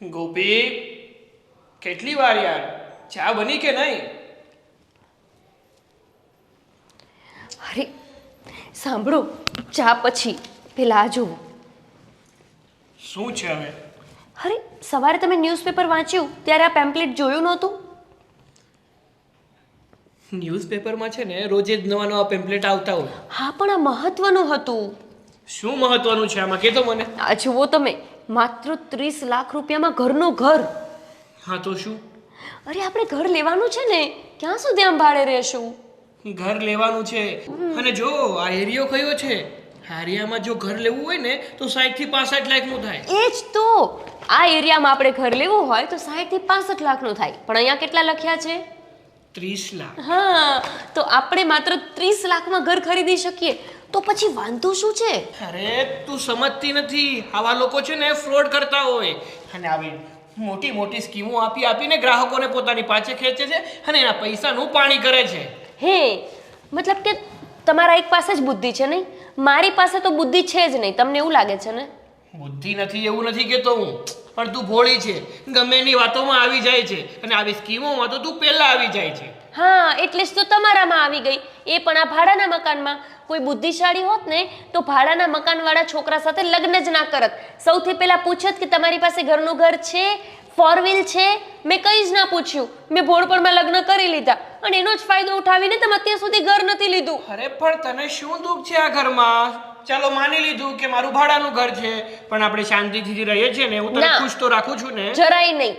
ગોપી, કેટલી વાર યાર? ચા બની કે નહીં? અરે સાંભળો, ચા પછી પેલા આ જુઓ. શું છે હવે? અરે સવારે તમે ન્યૂઝપેપર વાંચ્યું ત્યારે આ પેમ્પલેટ જોયું નહોતું? ન્યૂઝપેપરમાં છે ને રોજે જ નવા નવા પેમ્પલેટ આવતા હોય. હા, પણ આ મહત્વનું હતું. શું મહત્વનું છે આમાં, કે તો મને. આ જુઓ તમે, માત્ર 30 લાખ રૂપિયામાં ઘરનું ઘર. હા તો શું? અરે આપણે ઘર લેવાનું છે ને, ક્યાં સુધી આમ ભાડે રહેશું? ઘર લેવાનું છે, અને જો આ એરિયો કયો છે, આ એરિયામાં જો ઘર લેવું હોય ને તો 60 થી 65 લાખનું થાય. એ જ તો, આ એરિયામાં આપણે ઘર લેવું હોય તો 60 થી 65 લાખનું થાય, પણ અહીંયા કેટલા લખ્યા છે? 30 લાખ. હા, તો આપણે માત્ર 30 લાખમાં ઘર ખરીદી શકીએ, તો પછી વાંધો શું છે? અરે તું સમજતી નથી, આવા લોકો છે ને ફ્રોડ કરતા હોય, અને આવી મોટી મોટી સ્કીમો આપીને ગ્રાહકોને પોતાની પાછે ખેંચે છે અને એના પૈસાનું પાણી કરે છે. હે, મતલબ કે તમારા એક પાસે જ બુદ્ધિ છે નહીં, મારી પાસે તો બુદ્ધિ છે જ નહીં, તમને એવું લાગે છે ને? બુદ્ધિ નથી એવું નથી કહેતો હું, પણ તું ભોળી છે, ગમે એની વાતોમાં આવી જાય છે, અને આવી સ્કીમોમાં તો તું પહેલા આવી જાય છે. હા, એટલે જ તો તમારામાં આવી ગઈ, એ પણ આ ભાડાના મકાનમાં. કોઈ બુદ્ધિશાળી હોત ને તો ભાડાના મકાનવાળા છોકરા સાથે લગ્ન જ ના કરત. સૌથી પહેલા પૂછત કે તમારી પાસે ઘરનું ઘર છે, 4 વ્હીલ છે. મેં કંઈ જ ના પૂછ્યું, મેં ભોળપણમાં લગ્ન કરી લીધા, અને એનો જ ફાયદો ઉઠાવીને તમે અત્યાર સુધી ઘર નથી લીધું. અરે પણ તને શું દુઃખ છે આ ઘરમાં? ચાલો માની લીધું કે મારું ભાડાનું ઘર છે, પણ આપણે શાંતિથી રહીએ છીએ ને, હું તને ખુશ તો રાખું છું ને. જરાય નહીં.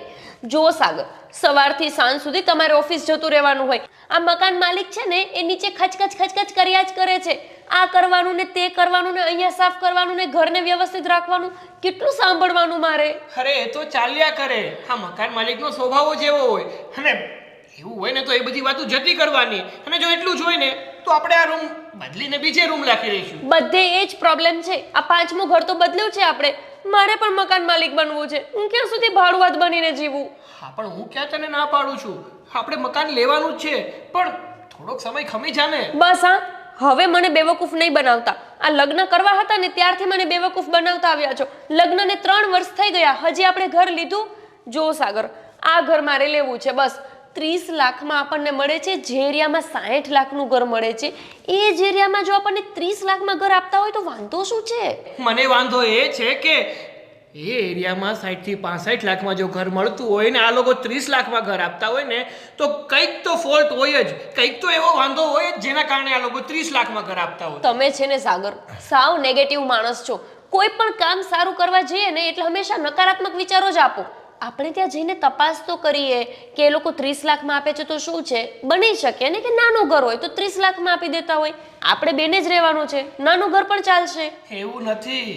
જો સાગર, સવારથી સાંજ સુધી તમારે ઓફિસ જતું રહેવાનું હોય. આ મકાન માલિક છે ને એ નીચે ખચખચ કર્યા જ કરે છે. આ કરવાનું ને તે કરવાનું ને અહીંયા સાફ કરવાનું ને ઘરને વ્યવસ્થિત રાખવાનું, કેટલું સાંભળવાનું મારે? અરે એ તો ચાલ્યા કરે, આ મકાન માલિકનો સ્વભાવ જ એવો હોય, અને એવું હોય ને તો એ બધી વાતો જતી કરવાની, અને જો એટલું જ હોય ને તો આપણે આ રૂમ બદલીને બીજે રૂમ રાખી લઈશું. બધે એ જ પ્રોબ્લેમ છે. આ 5મું ઘર તો બદલ્યું છે આપણે, મારે પણ મકાન માલિક બનવું છે. હું ક્યાં સુધી ભાડુઆત બનીને જીવું? હા, પણ હું ક્યાં તને ના પાડું છું, આપણે મકાન લેવાનું જ છે, પણ થોડોક સમય ખમી જા ને. બસ હા, હવે મને બેવકૂફ નહીં બનાવતા. આ લગ્ન કરવા હતા ને ત્યારથી મને બેવકૂફ બનાવતા આવ્યા છો. લગ્નને 3 વર્ષ થઈ ગયા, હજી આપણે ઘર લીધું? જો સાગર, આ ઘર મારે લેવું છે બસ. 30 લાખમાં આપણને મળે છે, જે એરિયામાં 60 લાખનું ઘર મળે છે, એ જ એરિયામાં જો આપણને 30 લાખમાં ઘર આપતા હોય તો વાંધો શું છે? મને વાંધો એ છે કે એ એરિયામાં 60 થી 65 લાખમાં જો ઘર મળતું હોય ને આ લોકો 30 લાખમાં ઘર આપતા હોય ને, તો કંઈક તો ફોલ્ટ હોય જ, કંઈક તો એવો વાંધો હોય જ જેના કારણે આ લોકો 30 લાખમાં ઘર આપતા હોય. તમે છે ને સાગર, સાવ નેગેટિવ માણસ છો. કોઈ પણ કામ સારું કરવા જઈએ ને એટલે હંમેશા નકારાત્મક વિચારો જ આપો. આપણે ત્યાં જઈને તપાસ તો કરીએ કે એ લોકો 30 લાખમાં આપે છે તો શું છે? બની શકે ને કે નાનું ઘર હોય તો 30 લાખમાં આપી દેતા હોય. આપણે બેને જ રહેવાનું છે, નાનું ઘર પણ ચાલશે. એવું નથી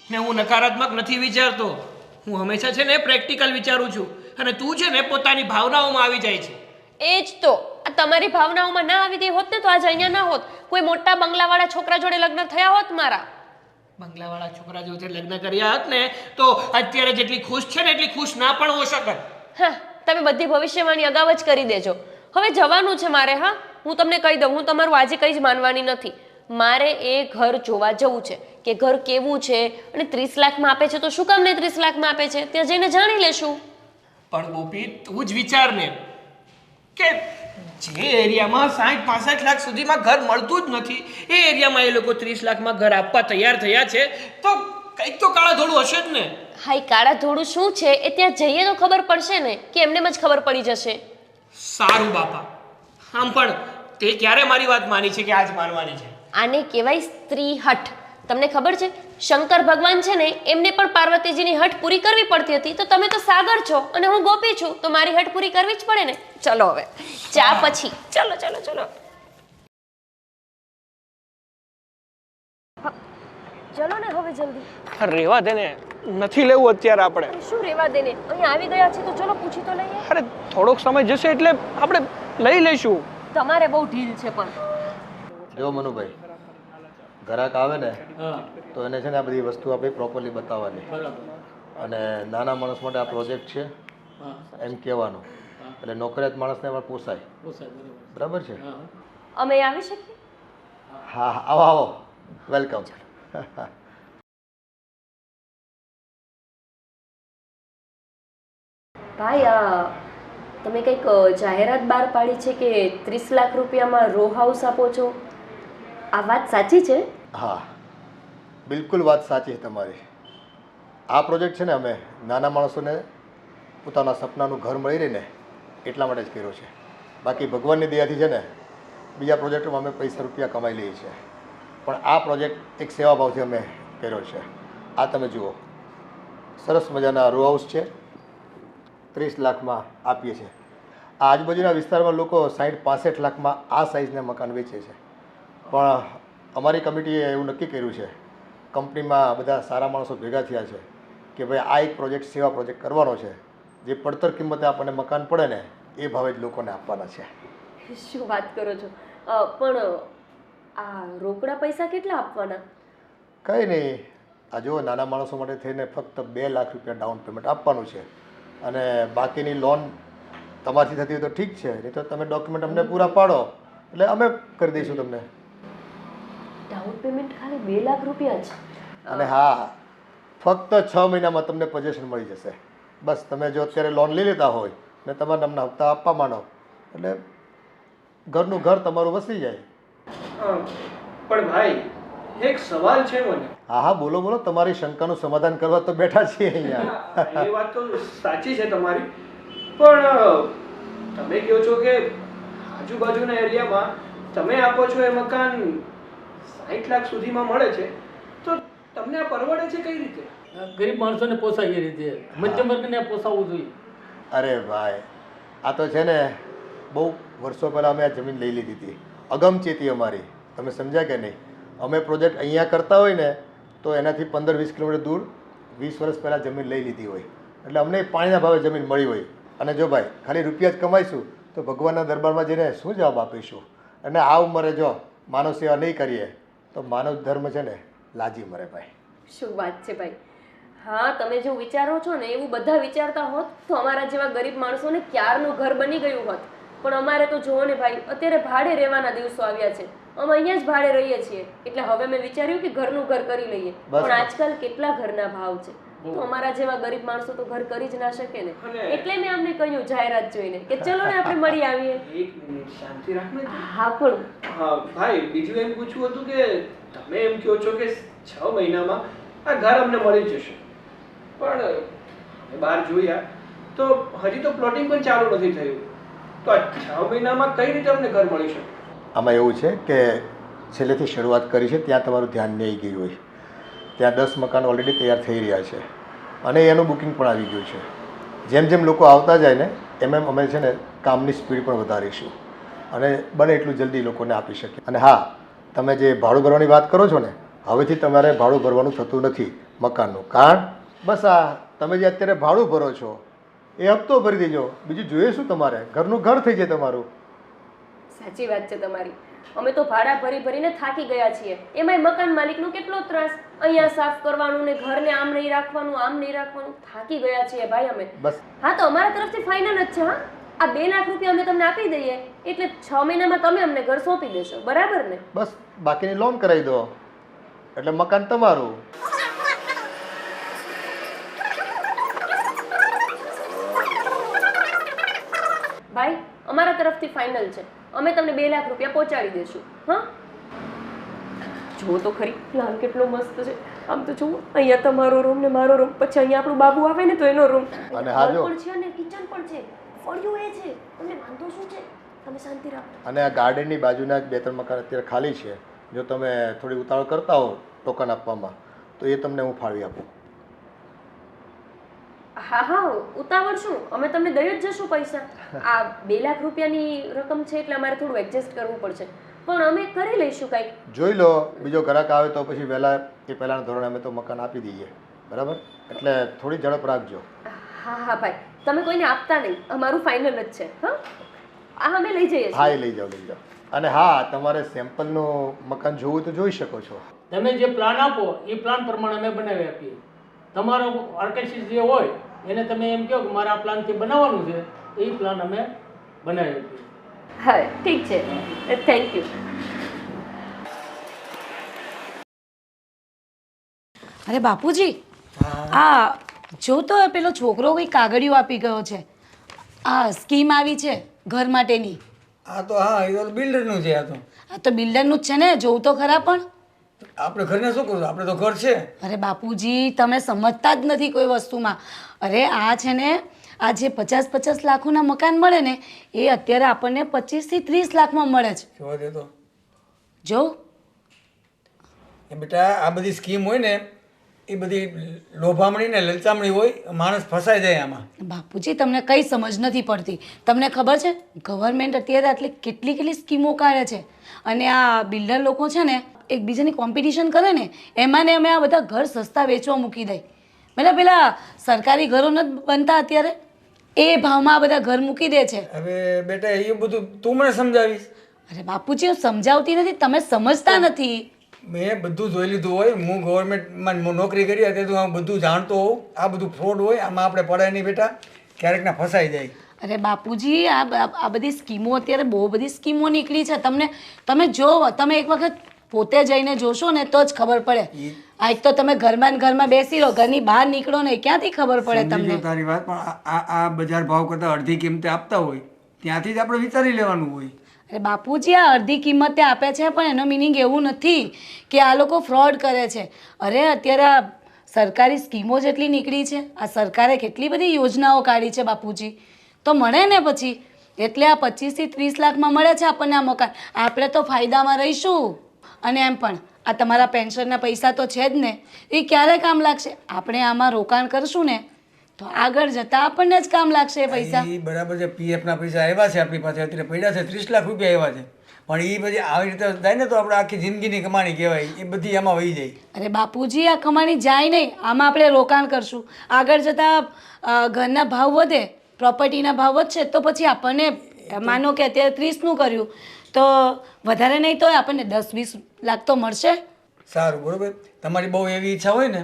ને, હું નકારાત્મક નથી વિચારતો, હું હંમેશા છે ને પ્રેક્ટિકલ વિચારું છું, અને તું છે ને પોતાની ભાવનાઓમાં આવી જાય છે. એ જ તો, આ તમારી ભાવનાઓમાં ના આવી ગઈ હોત ને તો આજે અહીંયા ના હોત. કોઈ મોટા બંગલાવાળા છોકરા જોડે લગ્ન થયા હોત મારા. બંગલાવાળા છોકરા જોડે લગ્ન કર્યા હોત ને તો અત્યારે જેટલી ખુશ છે ને એટલી ખુશ ના પણ હો શકત. હા, તમે બધી ભવિષ્યવાણી અગાઉ જ કરી દેજો. હવે જવાનું છે મારે. હા, હું તમને કહી દઉં, હું તમારું આજે કંઈ જ માનવાની નથી. મારે એ ઘર જોવા જવું છે કે ઘર કેવું છે, અને 30 લાખમાં આપે છે તો શું કામ ને 30 લાખમાં આપે છે, ત્યાં જઈને જાણી લેશું. પણ ગોપી, તું જ વિચાર ને કે જે એરિયામાં 60-65 લાખ સુધીમાં ઘર મળતું જ નથી, એ એરિયામાં એ લોકો 30 લાખમાં ઘર આપવા તૈયાર થયા છે, તો કંઈક તો કાળા ધોળું હશે જ ને. હા, એ કાળા ધોળું શું છે એ ત્યાં જઈએ તો ખબર પડશે ને, કે એમને જ ખબર પડી જશે. સારું બાપા, આમ પણ તે ક્યારે મારી વાત માની છે કે આજ માનવાની છે? આને કહેવાય સ્ત્રી હઠ. તમને ખબર છે, શંકર ભગવાન છે ને એમને પણ પાર્વતીજીની હઠ પૂરી કરવી પડતી હતી. તો તમે તો સાગર છો અને હું ગોપી છું, તો મારી હઠ પૂરી કરવી જ પડે ને. ચલો હવે ચા પછી. ચલો ચલો ચલો ચલો ને હવે જલ્દી. રેવા દે ને, નથી લેવું અત્યારે આપણે. શું રેવા દે ને, અહીંયા આવી ગયા છે તો ચલો પૂછી તો લઈએ. અરે થોડોક સમય જશે એટલે આપણે લઈ લઈશું. તમારે બહુ ઢીલ છે પણ. જો મનુભાઈ, ગ્રાહક આવે ને તો એને છે ને આ બધી વસ્તુ આપણે પ્રોપરલી બતાવવાની, અને નાના માણસ માટે આ પ્રોજેક્ટ છે એમ કહેવાનું, એટલે નોકરિયાત માણસને એમાં પોસાય. બરાબર છે? અમે આવી શકીએ? હા હા, આવો આવો, વેલકમ. ભાઈ તમે કંઈક જાહેરાત બહાર પાડી છે કે 30 લાખ રૂપિયામાં રો હાઉસ આપો છો, આ વાત સાચી છે? હા, બિલકુલ વાત સાચી છે તમારી. આ પ્રોજેક્ટ છે ને અમે નાના માણસોને પોતાના સપનાનું ઘર મળી રહે ને એટલા માટે જ કર્યો છે. બાકી ભગવાનની દયાથી છે ને બીજા પ્રોજેક્ટમાં અમે પૈસા રૂપિયા કમાઈ લઈએ છીએ, પણ આ પ્રોજેક્ટ એક સેવાભાવથી અમે કર્યો છે. આ તમે જુઓ, સરસ મજાના રો હાઉસ છે, 30 લાખમાં આપીએ છીએ. આ આજુબાજુના વિસ્તારમાં લોકો 60-65 લાખમાં આ સાઇઝના મકાન વેચે છે. પણ અમારી કમિટીએ એવું નક્કી કર્યું છે, કંપનીમાં બધા સારા માણસો ભેગા થયા છે કે ભાઈ આ એક પ્રોજેક્ટ સેવા પ્રોજેક્ટ કરવાનો છે, જે પડતર કિંમતે આપણને મકાન પડે ને એ ભાવે જ લોકોને આપવાના છે. શું વાત કરો છો? પણ આ રોકડા પૈસા કેટલા આપવાના? કંઈ નહીં, આ જો નાના માણસો માટે થઈને ફક્ત 2 લાખ રૂપિયા ડાઉન પેમેન્ટ આપવાનું છે, અને બાકીની લોન તમારથી થતી હોય તો ઠીક છે, નહીં તો તમે ડોક્યુમેન્ટ અમને પૂરા પાડો એટલે અમે કરી દઈશું તમને. ડાઉન પેમેન્ટ ખાલી 2 લાખ રૂપિયા જ? અને હા, ફક્ત 6 મહિનામાં તમને પોઝેશન મળી જશે. બસ તમે જો અત્યારે લોન લઈ લેતા હોય ને તમારા નામના હપ્તા આપવા માંડો એટલે ઘરનું ઘર તમારું વસી જાય. પણ ભાઈ એક સવાલ છે મને. હા હા, બોલો બોલો, તમારી શંકાનું સમાધાન કરવા તો બેઠા છીએ અહીંયા. એ વાત તો સાચી છે તમારી, પણ તમે કહો છો કે આજુબાજુના એરિયામાં તમે આપો છો એ મકાન 60 લાખ સુધીમાં મળે છે, તો તમને આ પરવડે છે કઈ રીતે? ગરીબ માણસોને પોસાય એ રીતે, મધ્યમ વર્ગને પોસાવવું જોઈએ. અરે ભાઈ, આ તો છે ને બહુ વર્ષો પહેલાં અમે આ જમીન લઈ લીધી હતી, અગમચેતી અમારી. તમે સમજ્યા કે નહીં? અમે પ્રોજેક્ટ અહીંયા કરતા હોય ને તો એનાથી 15-20 કિલોમીટર દૂર 20 વર્ષ પહેલાં જમીન લઈ લીધી હોય, એટલે અમને પાણીના ભાવે જમીન મળી હોય. અને જો ભાઈ ખાલી રૂપિયા જ કમાઈશું તો ભગવાનના દરબારમાં જઈને શું જવાબ આપીશું? અને આ ઉંમરે જો માનવ સેવા નહીં કરીએ તો માનવ ધર્મ છે ને લાજી મરે ભાઈ. શું વાત છે ભાઈ! હા, તમે જો વિચારો છો ને એવું બધા વિચારતા હોત તો અમારા જેવા ગરીબ માણસોને ક્યારનું ઘર બની ગયું હોત. પણ અમારે તો જુઓ ને ભાઈ, અત્યારે ભાડે રહેવાના દિવસો આવ્યા છે, અમે અહીંયા જ ભાડે રહીએ છીએ, એટલે હવે મેં વિચાર્યું કે ઘરનું ઘર કરી લઈએ. પણ આજકાલ કેટલા ઘરના ભાવ છે, તો અમારા જેવા ગરીબ માણસો તો ઘર કરી જ ના શકે ને. એટલે મેં અમને કહ્યું જાહેરાત જોઈને કે ચલો ને આપણે મળી આવીએ. એક મિનિટ શાંતિ રાખને. હા પણ હા ભાઈ, બીજું એમ પૂછવું હતું કે તમે એમ કહો છો કે 6 મહિનામાં આ ઘર અમને મળી જશે, પણ અમે બહાર જોયા તો હજી તો પ્લોટિંગ પણ ચાલુ નથી થયું, તો આ 6 મહિનામાં કઈ રીતે અમને ઘર મળી શકે? આમાં એવું છે કે છેલ્લેથી શરૂઆત કરી છે ત્યાં તમારું ધ્યાન નહીં ગયું હોય. ત્યાં 10 મકાન ઓલરેડી તૈયાર થઈ રહ્યા છે અને એનું બુકિંગ પણ આવી ગયું છે. જેમ જેમ લોકો આવતા જાય ને એમ એમ અમે છે ને કામની સ્પીડ પણ વધારીશું અને બને એટલું જલ્દી લોકોને આપી શકીએ. અને હા, તમે જે ભાડું ભરવાની વાત કરો છો ને, હવેથી તમારે ભાડું ભરવાનું થતું નથી મકાનનું. કારણ બસ આ તમે જે અત્યારે ભાડું ભરો છો એ હપ્તો ભરી દેજો, બીજું જોઈએ શું? તમારે ઘરનું ઘર થઈ જાય તમારું. સાચી વાત છે તમારી. અમે તો ભાડા ભરી ભરીને થાકી ગયા છીએ. એમાંય મકાન માલિકનો કેટલો ત્રાસ, અહીંયા સાફ કરવાનું ને ઘરને આમ નહીં રાખવાનું, આમ નહીં રાખવાનું, થાકી ગયા છીએ ભાઈ અમે. બસ હા, તો અમારા તરફથી ફાઇનલ જ છે. હા, આ 2 લાખ રૂપિયા અમે તમને આપી દઈએ એટલે 6 મહિનામાં તમે અમને ઘર સોંપી દેશો, બરાબર ને? બસ બાકીની લોન કરાવી દો એટલે મકાન તમારું. ભાઈ, અમારા તરફથી ફાઇનલ છે, અમે તમને 2 લાખ રૂપિયા પહોંચાડી દેશું. હા, જુઓ તો ખરી પ્લાન કેટલો મસ્ત છે. આમ તો જુઓ, અહીંયા તમારો રૂમ ને મારો રૂમ, પછી અહીંયા આપણું બાબુ આવે ને તો એનો રૂમ, અને હા જો, પણ છે અને કિચન પણ છે, ફળિયું એ છે, તમને વાંધો શું છે? તમે શાંતિ રાખો. અને આ ગાર્ડનની બાજુના જ 2-3 મકાન અત્યારે ખાલી છે. જો તમે થોડી ઉતાવળ કરતા હો ટોકન આપવામાં તો એ તમને હું ફાળવી આપું. હા હા, ઉતાવળ શું, અમે તમને દઈ જ જશું પૈસા. આ 2 લાખ રૂપિયાની રકમ છે એટલે અમારે થોડું એડજસ્ટ કરવું પડશે, પણ અમે કરી લઈશું કંઈક. જોઈ લો, બીજો ગ્રાહક આવે તો પછી વહેલા એ પહેલાંના ધોરણે અમે તો મકાન આપી દઈએ, બરાબર? એટલે થોડી ઝડપ રાખજો. હા હા ભાઈ, તમે કોઈને આપતા નહીં, અમારું ફાઇનલ જ છે. હા, આ અમે લઈ જઈએ હા, છીએ. એ લઈ જાઓ, લઈ જાઓ. અને હા, તમારે સેમ્પલનું મકાન જોવું તો જોઈ શકો છો. તમે જે પ્લાન આપો એ પ્લાન પ્રમાણે અમે બનાવી આપીએ. તમારો આર્કિટેક્ટ જે હોય એને તમે એમ કહો કે મારે આ પ્લાનથી બનાવવાનું છે, એ પ્લાન અમે બનાવી આપીએ. હા, ઠીક છે, થેન્ક યુ. અરે બાપુજી, આ જો તો પેલો છોકરો કોઈ કાગળિયો આપી ગયો છે. આ સ્કીમ આવી છે ઘર માટેની. આ તો હા એ તો બિલ્ડરનું છે. આ તો બિલ્ડરનું જ છે ને, જોવું તો ખરા. પણ આપણે ઘરને શું કરવું? આપણે તો ઘર છે. અરે બાપુજી, તમે સમજતા જ નથી કોઈ વસ્તુમાં. અરે આ છે ને, આ જે 50-50 લાખોના મકાન મળે ને, એ અત્યારે આપણને 25 થી 30 લાખમાં મળે છે. જોવા દે તો જો એ બેટા, આ બધી સ્કીમ હોય ને એ બધી લોભામણી ને લલચામણી હોય, માણસ ફસાઈ જાય આમાં. બાપુજી, તમને કઈ સમજ નથી પડતી. તમને ખબર છે ગવર્મેન્ટ અત્યારે આટલી કેટલી સ્કીમો કાઢે છે, અને આ બિલ્ડર લોકો છે ને એકબીજાની કોમ્પિટિશન કરે ને, એમાં ને અમે આ બધા ઘર સસ્તા વેચવા મૂકી દઈ. મતલબ પેલા સરકારી ઘરો નથી બનતા અત્યારે, એ ભાવમાં આ બધા ઘર મૂકી દે છે. હવે બેટા એ બધું તું મને સમજાવીશ. અરે બાપુજી, હું સમજાવતી નથી, તમે સમજતા નથી. મેં બધું જોઈ લીધું હોય. હું ગવર્મેન્ટમાં નોકરી કરી હતી તો હું બધું જાણતો હોઉં. આ બધું ફ્રોડ હોય, આમાં આપણે પડાય નહીં બેટા, ક્યારેક ના ફસાઈ જાય. અરે બાપુજી, આ બધી સ્કીમો અત્યારે બહુ બધી સ્કીમો નીકળી છે. તમે જો, તમે એક વખત પોતે જઈને જોશો ને તો જ ખબર પડે. આ એક તો તમે ઘરમાં ને ઘરમાં બેસી રહો, ઘરની બહાર નીકળો ને ક્યાંથી ખબર પડે સમજી તમને? ગયો તારી વાત, પણ આ બજાર ભાવ કરતાં અડધી કિંમતે આપતા હોય ત્યાંથી જ આપણે વિચારી લેવાનું હોય. અરે બાપુજી, આ અડધી કિંમતે આપે છે, પણ એનો મિનિંગ એવું નથી કે આ લોકો ફ્રોડ કરે છે. અરે અત્યારે આ સરકારી સ્કીમો જેટલી નીકળી છે, આ સરકારે કેટલી બધી યોજનાઓ કાઢી છે બાપુજી, તો મળે ને પછી. એટલે આ 25 થી 30 લાખમાં મળે છે આપણને આ મકાન. આપણે તો ફાયદામાં રહીશું. અને એમ પણ આ તમારા પેન્શનના પૈસા તો છે જ ને, એ ક્યારે કામ લાગશે? આપણે આમાં રોકાણ કરશું ને તો આગળ જતાં આપણને જ કામ લાગશે એ પૈસા. એ બરાબર છે. પીએફના પૈસા આવ્યા છે આપણી પાસે, અત્યારે પડ્યા છે 30 લાખ રૂપિયા આવ્યા છે. પણ એ પછી આવી રીતે જાય ને તો આપણે આખી જિંદગીની કમાણી કહેવાય, એ બધી આમાં વહી જાય. અરે બાપુજી, આ કમાણી જાય નહીં, આમાં આપણે રોકાણ કરશું. આગળ જતાં ઘરના ભાવ વધે, પ્રોપર્ટીના ભાવ વધશે, તો પછી આપણને માનો કે અત્યારે 30નું કર્યું તો વધારે નહીં તો આપણને 10-20 લાખ તો મળશે. સારું, બરોબર. તમારી બહુ એવી ઈચ્છા હોય ને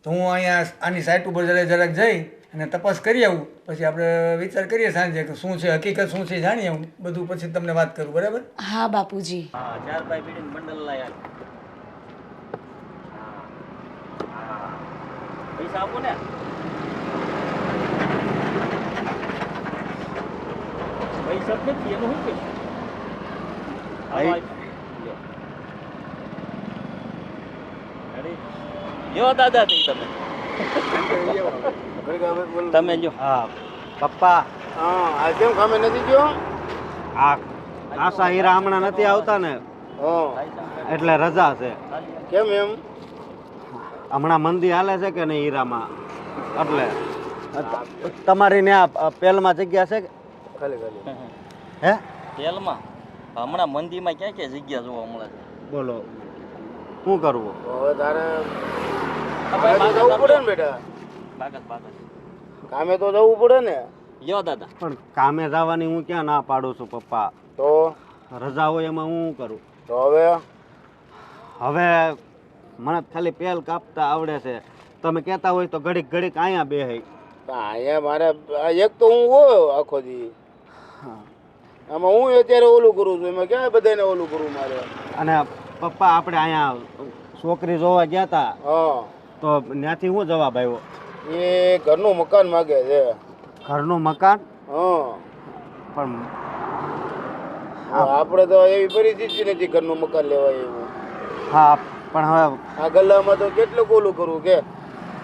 તો હું અહીંયા આની સાઇટ ઉપર જરાક જઈ અને તપાસ કરી આવું. પછી આપણે વિચાર કરીએ સાંજે કે શું છે હકીકત, શું છે જાણીએ. હું બધું પછી તમને વાત કરું, બરાબર? હા બાપુજી. હા, 4 બાય બીડીનું બંડલ લાયા. પૈસા આપો ને. પૈસા જ નથી એનું શું કહીશ? યો દાદા થઈ તમે. તમે જો. હા પપ્પા, આ કેમ કામે નથી ગયો? આ આશા હીરા હમણાં નથી આવતા ને, એટલે રજા છે. કેમ એમ? હમણાં મંદી હાલે છે કે નહીં હીરામાં, એટલે તમારી ને આ પેલમાં જગ્યા છે કે? ખાલી ખાલી. હે તેલમાં હમણાં મંદીમાં ક્યાં ક્યાં જગ્યા જોવા મળે છે? બોલો શું કરવું? હવે તારે કામે તો જવું પડે ને બેટા. બાગત કામે તો જવું પડે ને. યો દાદા. પણ કામે જવાની હું ક્યાં ના પાડું છું પપ્પા. તો રજા હોય એમાં હું કરું? તો હવે હવે મને ખાલી પેલ કાપતા આવડે છે. તમે કહેતા હોય તો ઘડીક ઘડીક અહીંયા બેહી. અહીંયા મારે એક તો હું હોય આખો દી. આમાં હું અત્યારે ઓલું કરું છું, એમાં ક્યાં બધાને ઓલું કરવું મારે. અને પપ્પા આપણે અહીંયા છોકરી જોવા ગયા હતા હા, તો ત્યાંથી શું જવાબ આવ્યો? એ ઘરનું મકાન માગે છે. ઘરનું મકાન? હા, પણ આપણે તો એવી પરિસ્થિતિ નથી ઘરનું મકાન લેવાય એવું. હા, પણ હવે આ ગલ્લામાં તો કેટલું ઓલું કરવું કે.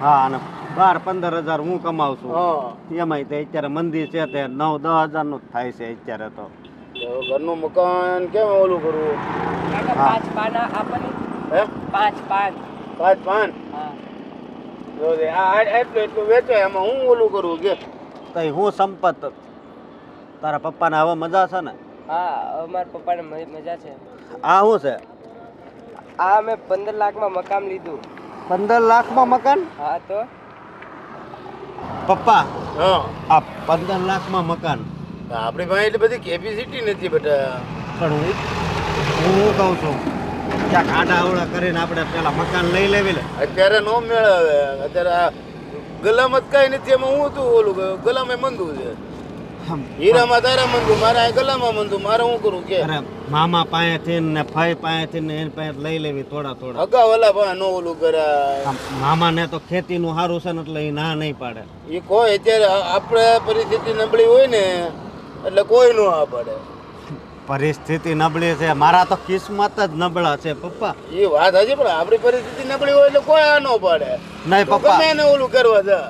હા, અને 12-15 હજાર હું કમાઉં છું. હા, એમાંય તે અત્યારે મંદિર છે તે 9-10 હજારનું જ થાય છે અત્યારે તો. તો ઘરનું મકાન કેમ ઓલું કરવું? હા. 5 પાના આપણને. હે 5 પાન. 5 પાન? હા. જો દે આ એટલું વેચાય, આમાં હું ઓલું કરવું કે. તો હું સંપત તારા પપ્પાને હવે મજા છે ને? હા, અમારા પપ્પાને મજા છે. આ શું છે? આ અમે 15 લાખમાં મકાન લીધું. 15 લાખમાં મકાન? હા તો પપ્પા, હા, આ 15 લાખમાં મકાન? આપણી પાસે એટલી બધી કેપેસિટી નથી બેટા. પણ હું કહું છું ક્યાંક આડા અવળા કરીને આપણે પેલા મકાન લઈ લેવી લે. અત્યારે નો મેળવે. અત્યારે આ ગલામાં જ કાંઈ નથી, એમાં હું હતું ઓલું ગલામાં મંદું છે. હીરામાં તારા મંદું, મારા આ ગલામાં મંદું, મારે શું કરું કે? અરે મામા પાસેથી ને ફઈ પાસેથી ને એની પાસે લઈ લેવી થોડા થોડા. હગા વાલા પણ નો ઓલું કરાય. મામાને તો ખેતીનું સારું છે ને એટલે એ ના નહીં પાડે. એ કોઈ અત્યારે આપણે પરિસ્થિતિ નબળી હોય ને એટલે કોઈ નો આ પડે. પરિસ્થિતિ નબળી છે, મારા તો કિસ્મત જ નબળા છે પપ્પા. એ વાત હજી પણ આપણી પરિસ્થિતિ નબળી હોય એટલે કોઈ આ નો પાડે. નહીં તું પપ્પા, ગમે એને ઓલું કરવા જા.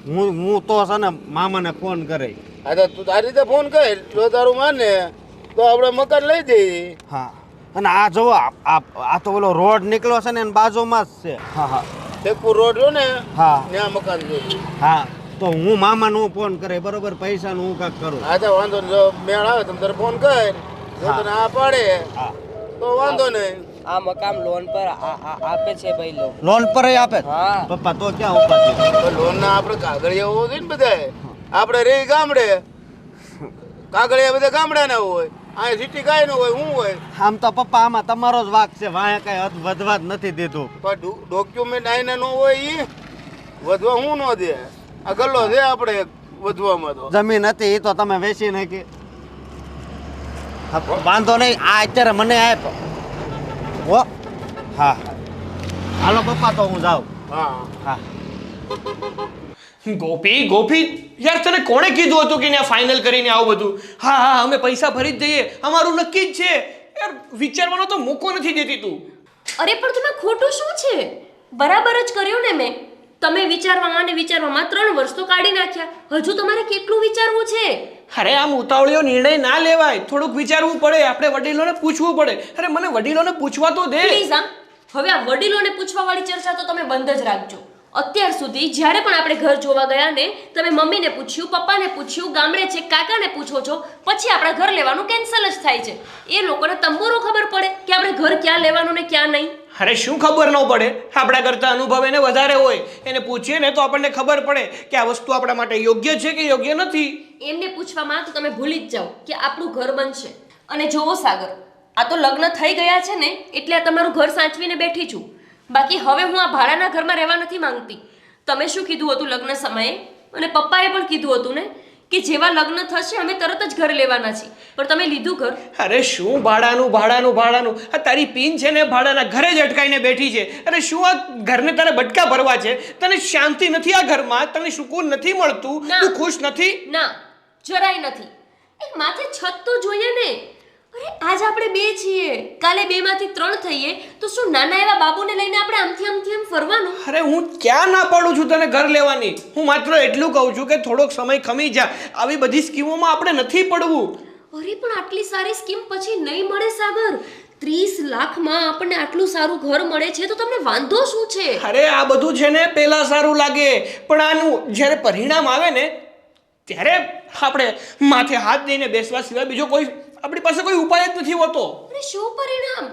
હું તો છે ને મામાને ફોન કરી. હા તો તું તારી રીતે ફોન કર, જો તારું માને તો આપણે મકાન લઈ દઈએ. હા, અને આ જોવો આ તો ઓલો રોડ નીકળ્યો છે ને એની બાજુમાં જ છે. હા હા, શેખપુર રોડ રહ્યો ને હા ત્યાં મકાન જોઈએ. હા, તો હું મામાને હું ફોન કરે બરોબર, પૈસાનું હું કાંઈક કરું. હા તો વાંધો નહીં, જો મેળ આવે તમે તારે ફોન કર, જો તને આ પાડે હા તો વાંધો નહીં. આ મકામ લોન પર આપે છે ભાઈ લોન. લોન પર આપે છે? હા. પપ્પા તો ક્યાં ઉપાધિ? તો લોનના આપણે કાગળિયા હોવો જોઈએ ને બધાય. આપણે રહી ગામડે, કાગળિયા બધા ગામડાના હોય, આ સિટી કાંઈ ન હોય. શું હોય? આમ તો પપ્પા આમાં તમારો જ વાક છે, વાંહે કઈ હદ વધવા જ નથી દીધું. પણ ડોક્યુમેન્ટ આઈને ન હોય ઈ વધવા હું ન દે. આ ગલ્લો છે આપણે વધવામાં તો. જમીન હતી એ તો તમે વેચી નાખી. હા, વાંધો નહીં, આ અત્યારે મને આપ. હો હા, હાલો પપ્પા તો હું જાઉં. હા હા. ગોપી યાર, તને કોણે કીધું હતું કે ફાઇનલ કરીને આવું બધું? હા હા, અમે પૈસા ભરી જ દઈએ, અમારું નક્કી જ છે યાર. વિચારવાનો તો મોકો નથી દેતી તું. અરે પણ તમે ખોટું શું છે? બરાબર જ કર્યું ને મેં. તમે વિચારવામાં અને વિચારવામાં 3 વર્ષ તો કાઢી નાખ્યા. હજુ તમારે કેટલું વિચારવું છે? અરે આમ ઉતાવળિયો નિર્ણય ના લેવાય, થોડુંક વિચારવું પડે. આપણે વડીલોને પૂછવું પડે. અરે મને વડીલોને પૂછવા તો દે. પ્લીઝ હવે આ વડીલોને પૂછવા વાળી ચર્ચા તો તમે બંધ જ રાખજો. અત્યાર સુધી જ્યારે પણ આપણે ઘર જોવા ગયા ને, તમે મમ્મીને પૂછ્યું, પપ્પાને પૂછ્યું, ગામડે છે કાકાને પૂછો છો, પછી આપણા ઘર લેવાનું કેન્સલ જ થાય છે. એ લોકોને તંબોરો ખબર પડે કે આપણે ઘર ક્યાં લેવાનું ને ક્યાં નહીં? અરે શું ખબર ન પડે? આપણા કરતા અનુભવ એને વધારે હોય. એને પૂછીએ ને તો આપણને ખબર પડે કે આ વસ્તુ આપણા માટે યોગ્ય છે કે યોગ્ય નથી. એમને પૂછવામાં તો તમે ભૂલી જ જાઓ કે આપણું ઘર બનશે. અને જોવો સાગર, આ તો લગ્ન થઈ ગયા છે ને એટલે આ તમારું ઘર સાચવીને બેઠી છું. બાકી હવે હું આ ભાડાના ઘરમાં રહેવા નથી માંગતી. તમે શું કીધું હતું લગ્ન સમયે? અને પપ્પાએ પણ કીધું હતું ને કે જેવા લગ્ન થશે અમે તરત જ ઘર લેવાના છીએ. પણ તમે લીધું ઘર. અરે શું ભાડાનું? આ તારી પિન છે ને ભાડાના ઘરે જ અટકાઈને બેઠી છે. અરે શું આ ઘરને તારે બટકા ભરવા છે? તને શાંતિ નથી આ ઘરમાં? તને સુકૂન નથી મળતું? તું ખુશ નથી? ના, જરાય નથી. એક માથે છત તો જોઈએ ને. અરે આજ આપણે 2 છીએ, કાલે 2 માંથી 3 થઈએ તો શું નાના એવા બાબુને લઈને આપણે આમથી આમ ફરવાનું? અરે હું ક્યાં ના પાડું છું તને ઘર લેવાની? હું માત્ર એટલું કહું છું કે થોડોક સમય ખમી જા. આવી બધી સ્કીમોમાં આપણે નથી પડવું. અરે પણ આટલી સારી સ્કીમ પછી નહીં મળે સાગર. 30 લાખમાં આપણને આટલું સારું ઘર મળે છે તો તમને વાંધો શું છે? અરે આ બધું છે ને પહેલા સારું લાગે, પણ આનું જ્યારે પરિણામ આવે ને ત્યારે આપણે માથે હાથ દઈને બેસવા સિવાય બીજો કોઈ આપણી પાસે કોઈ ઉપાય જ નથી હોતો. અરે શું પરિણામ?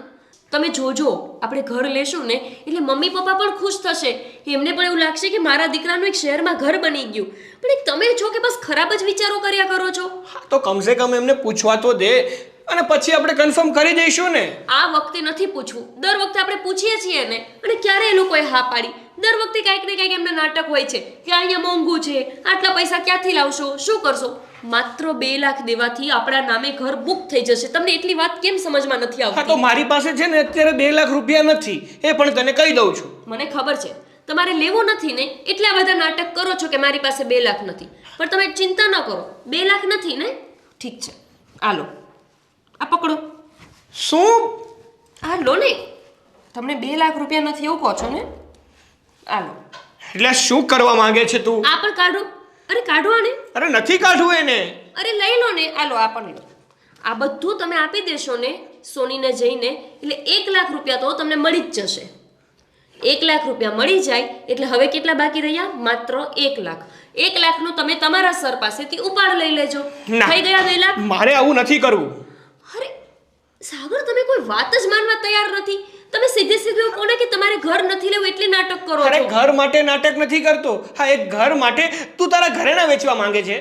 તમે જોજો, આપણે ઘર લેશું ને એટલે મમ્મી પપ્પા પણ ખુશ થશે. એમને પણ એવું લાગશે કે મારા દીકરાનું એક શહેરમાં ઘર બની ગયું. પણ એક તમે છો કે બસ ખરાબ જ વિચારો કર્યા કરો છો. હા તો કમસે કમ એમને પૂછવા તો દે, અને પછી આપણે કન્ફર્મ કરી દઈશું ને. આ વખતે નથી પૂછવું. દર વખતે આપણે પૂછીએ છીએ ને અને ક્યારે એ લોકોએ હા પાડી. દર વખતે કંઈક ને કંઈક એમના નાટક હોય છે કે અહીંયા મોંઘું છે, આટલા પૈસા ક્યાંથી લાવશો, શું કરશો? માત્ર 2 લાખ દેવાથી આપણા નામે ઘર બુક થઈ જશે. તમને એટલી વાત કેમ સમજમાં નથી આવતી? હા તો મારી પાસે છે ને અત્યારે 2 લાખ રૂપિયા નથી, એ પણ તને કહી દઉં છું. મને ખબર છે તમારે લેવો નથી ને એટલે આ બધા નાટક કરો છો કે મારી પાસે 2 લાખ નથી. પણ તમે ચિંતા ન કરો, 2 લાખ નથી ને? ઠીક છે, આલો આ પકડો. શું? આ લો ને, તમને 2 લાખ રૂપિયા નથી એવું કહો છો ને? આલો. એટલે શું કરવા માંગે છે તું? આ પણ કાઢો. અરે કાઢો આને. અરે નથી કાઢવું એને. અરે લઈ લો ને, આલો આ પણ લો. આ બધું તમે આપી દેશો ને સોનીને જઈને એટલે 1 લાખ રૂપિયા તો તમને મળી જ જશે. 1 લાખ રૂપિયા મળી જાય એટલે હવે કેટલા બાકી રહ્યા? માત્ર 1 લાખ. 1 લાખનું તમે તમારા સર પાસેથી ઉપાડ લઈ લેજો. થઈ ગયા 2 લાખ. મારે આવું નથી કરવું. અરે સાગર, તમે કોઈ વાત જ માનવા તૈયાર નથી. તમે સીધું કોને કે તમારે ઘર નથી લેવું એટલે નાટક કરો છો? અરે ઘર માટે નાટક નથી કરતો. હા, એક ઘર માટે તું તારા ઘરેણા વેચવા માંગે છે.